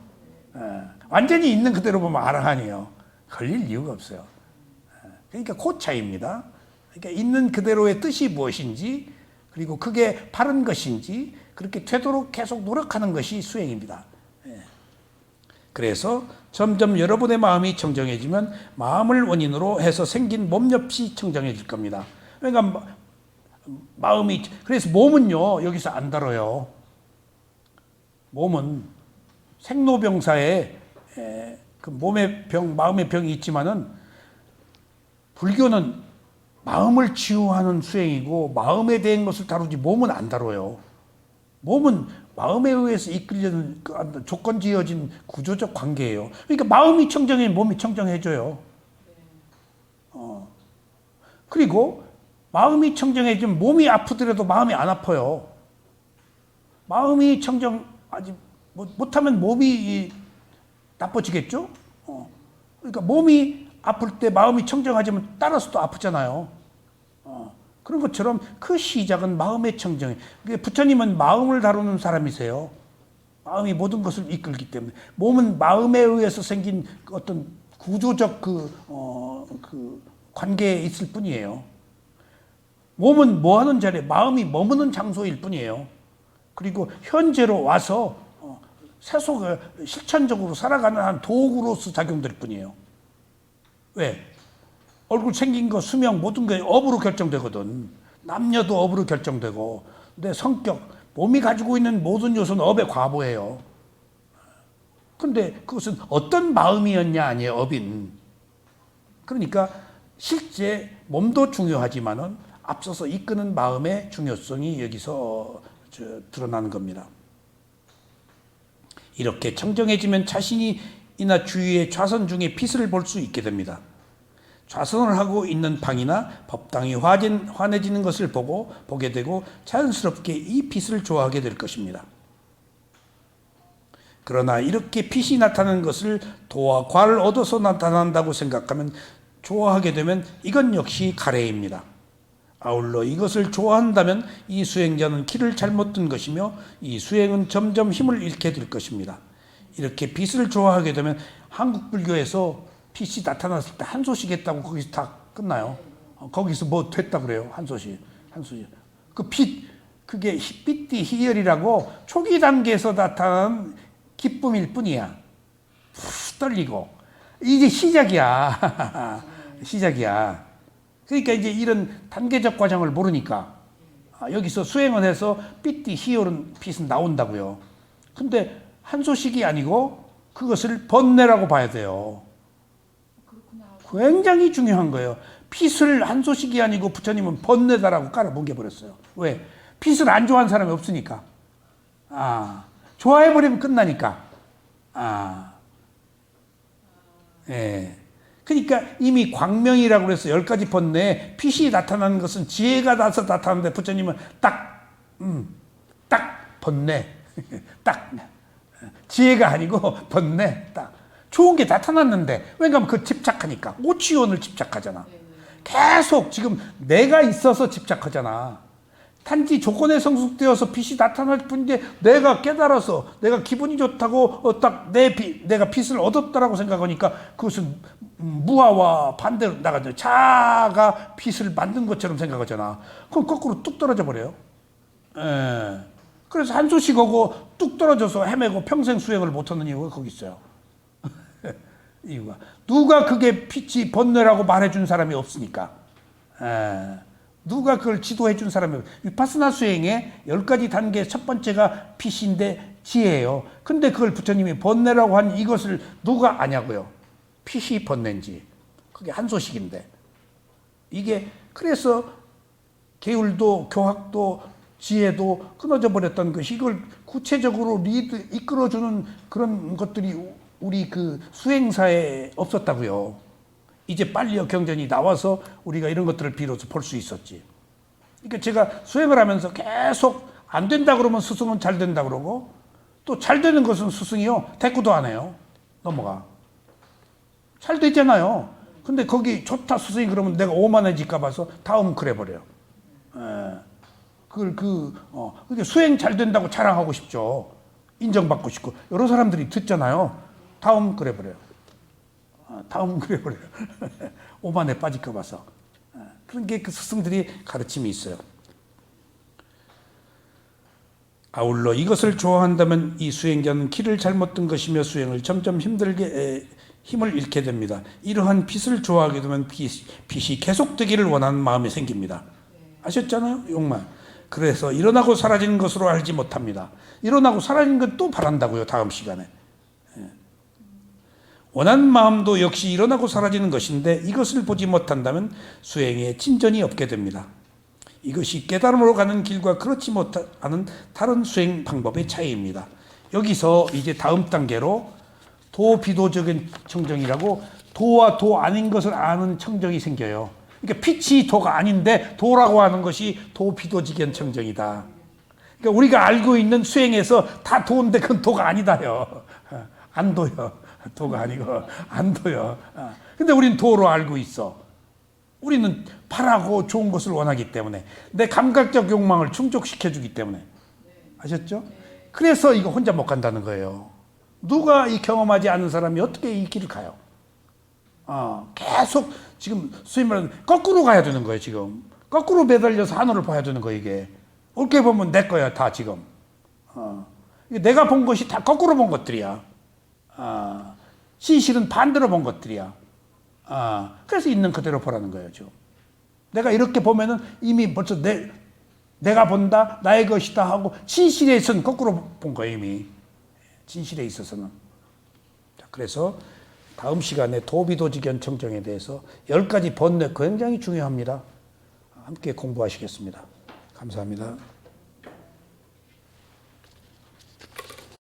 완전히 있는 그대로 보면 아라한이에요. 걸릴 이유가 없어요. 그러니까 그 차이입니다. 그러니까 있는 그대로의 뜻이 무엇인지, 그리고 그게 바른 것인지 그렇게 되도록 계속 노력하는 것이 수행입니다. 그래서 점점 여러분의 마음이 청정해지면 마음을 원인으로 해서 생긴 몸 역시 청정해질 겁니다. 그러니까 마음이, 그래서 몸은요 여기서 안 다뤄요. 몸은 생로병사에 그 몸의 병, 마음의 병이 있지만은 불교는 마음을 치유하는 수행이고 마음에 대한 것을 다루지 몸은 안 다뤄요. 몸은 마음에 의해서 이끌려는 조건 지어진 구조적 관계예요. 그러니까 마음이 청정해 몸이 청정해져요. 그리고 마음이 청정해지면 몸이 아프더라도 마음이 안 아파요. 마음이 청정하지 못하면 몸이 나빠지겠죠? 그러니까 몸이 아플 때 마음이 청정하지만 따라서 또 아프잖아요. 그런 것처럼 그 시작은 마음의 청정이. 부처님은 마음을 다루는 사람이세요. 마음이 모든 것을 이끌기 때문에. 몸은 마음에 의해서 생긴 어떤 구조적 그 관계에 있을 뿐이에요. 몸은 뭐 하는 자리에 마음이 머무는 장소일 뿐이에요. 그리고 현재로 와서 세속을 실천적으로 살아가는 한 도구로서 작용될 뿐이에요. 왜? 얼굴 생긴 거, 수명, 모든 게 업으로 결정되거든. 남녀도 업으로 결정되고, 내 성격, 몸이 가지고 있는 모든 요소는 업의 과보예요. 근데 그것은 어떤 마음이었냐 아니에요, 업인. 그러니까 실제 몸도 중요하지만은 앞서서 이끄는 마음의 중요성이 여기서 드러나는 겁니다. 이렇게 청정해지면 자신이나 주위의 좌선 중에 빛을 볼 수 있게 됩니다. 좌선을 하고 있는 방이나 법당이 환해지는 것을 보게 되고 자연스럽게 이 빛을 좋아하게 될 것입니다. 그러나 이렇게 빛이 나타나는 것을 도와 과를 얻어서 나타난다고 생각하면 좋아하게 되면 이건 역시 가래입니다. 아울러 이것을 좋아한다면 이 수행자는 길을 잘못 든 것이며 이 수행은 점점 힘을 잃게 될 것입니다. 이렇게 빛을 좋아하게 되면 한국 불교에서 빛이 나타났을 때 한 소식 했다고 거기서 다 끝나요. 거기서 뭐 됐다 그래요. 한 소식. 그 빛, 그게 삐띠 희열이라고 초기 단계에서 나타난 기쁨일 뿐이야. 푹 떨리고. 이제 시작이야. 시작이야. 그러니까 이제 이런 단계적 과정을 모르니까 여기서 수행을 해서 삐띠 희열은 빛은 나온다고요. 근데 한 소식이 아니고 그것을 번뇌라고 봐야 돼요. 굉장히 중요한 거예요. 빛을 한 소식이 아니고 부처님은 번뇌다라고 깔아뭉개버렸어요. 왜? 빛을 안 좋아하는 사람이 없으니까. 좋아해버리면 끝나니까. 예. 그러니까 이미 광명이라고 그래서 10가지 번뇌에 빛이 나타나는 것은 지혜가 나서 나타나는데 부처님은 딱 번뇌. 딱. 지혜가 아니고 번뇌. 딱. 좋은 게 나타났는데 왜냐하면 그 집착하니까 오치원을 집착하잖아. 계속 지금 내가 있어서 집착하잖아. 단지 조건에 성숙되어서 빛이 나타날 뿐인데 내가 깨달아서 내가 기분이 좋다고 딱 내가 빛을 얻었다라고 생각하니까 그것은 무아와 반대로 나가죠. 자아가 빛을 만든 것처럼 생각하잖아. 그럼 거꾸로 뚝 떨어져 버려요. 그래서 한 소식 오고 뚝 떨어져서 헤매고 평생 수행을 못하는 이유가 거기 있어요. 이유가 누가 그게 빛이 번뇌라고 말해준 사람이 없으니까. 누가 그걸 지도해 준 사람이 없어요. 위파스나 수행의 10가지 단계 첫 번째가 빛인데 지혜예요. 근데 그걸 부처님이 번뇌라고 한 이것을 누가 아냐고요. 빛이 번뇌인지. 그게 한 소식인데. 이게 그래서 계율도 교학도 지혜도 끊어져 버렸던 것이 이걸 구체적으로 리드 이끌어주는 그런 것들이 우리 그 수행사에 없었다고요. 이제 빨리 경전이 나와서 우리가 이런 것들을 비로소 볼 수 있었지. 그러니까 제가 수행을 하면서 계속 안 된다 그러면 스승은 잘 된다 그러고 또 잘 되는 것은 스승이요 대꾸도 안 해요. 넘어가. 잘 되잖아요. 근데 거기 좋다 스승이 그러면 내가 오만해질까 봐서 다음 그래 버려요. 그게 수행 잘 된다고 자랑하고 싶죠. 인정받고 싶고 여러 사람들이 듣잖아요. 다음 그래 버려요. 다음 그래 버려요. 오만에 빠질까 봐서. 그런 게 그 스승들이 가르침이 있어요. 아울러 이것을 좋아한다면 이 수행자는 길을 잘못 든 것이며 수행을 점점 힘들게 힘을 잃게 됩니다. 이러한 빛을 좋아하게 되면 빛이 계속되기를 원하는 마음이 생깁니다. 아셨잖아요? 욕망. 그래서 일어나고 사라지는 것으로 알지 못합니다. 일어나고 사라지는 건 또 바란다고요. 다음 시간에. 원하는 마음도 역시 일어나고 사라지는 것인데 이것을 보지 못한다면 수행에 진전이 없게 됩니다. 이것이 깨달음으로 가는 길과 그렇지 못하는 다른 수행 방법의 차이입니다. 여기서 이제 다음 단계로 도비도적인 청정이라고 도와 도 아닌 것을 아는 청정이 생겨요. 그러니까 빛이 도가 아닌데 도라고 하는 것이 도비도직연 청정이다. 그러니까 우리가 알고 있는 수행에서 다 도인데 그건 도가 아니다요. 안 도요. 도가 아니고 안 도요. 근데 우리는 도로 알고 있어. 우리는 바라고 좋은 것을 원하기 때문에 내 감각적 욕망을 충족시켜주기 때문에. 아셨죠? 그래서 이거 혼자 못 간다는 거예요. 누가 이 경험하지 않은 사람이 어떻게 이 길을 가요? 계속 지금 소위 말하는 거꾸로 가야 되는 거예요. 지금 거꾸로 매달려서 하늘을 봐야 되는 거예요. 이게 옳게 보면 내 거야 다 지금. 내가 본 것이 다 거꾸로 본 것들이야. 진실은 반대로 본 것들이야. 그래서 있는 그대로 보라는 거예요. 지금 내가 이렇게 보면은 이미 벌써 내가 본다 나의 것이다 하고 진실에 있어서는 거꾸로 본 거예요. 이미 진실에 있어서는. 자, 그래서 다음 시간에 도비도직연 청정에 대해서 10가지 번뇌 굉장히 중요합니다. 함께 공부하시겠습니다. 감사합니다.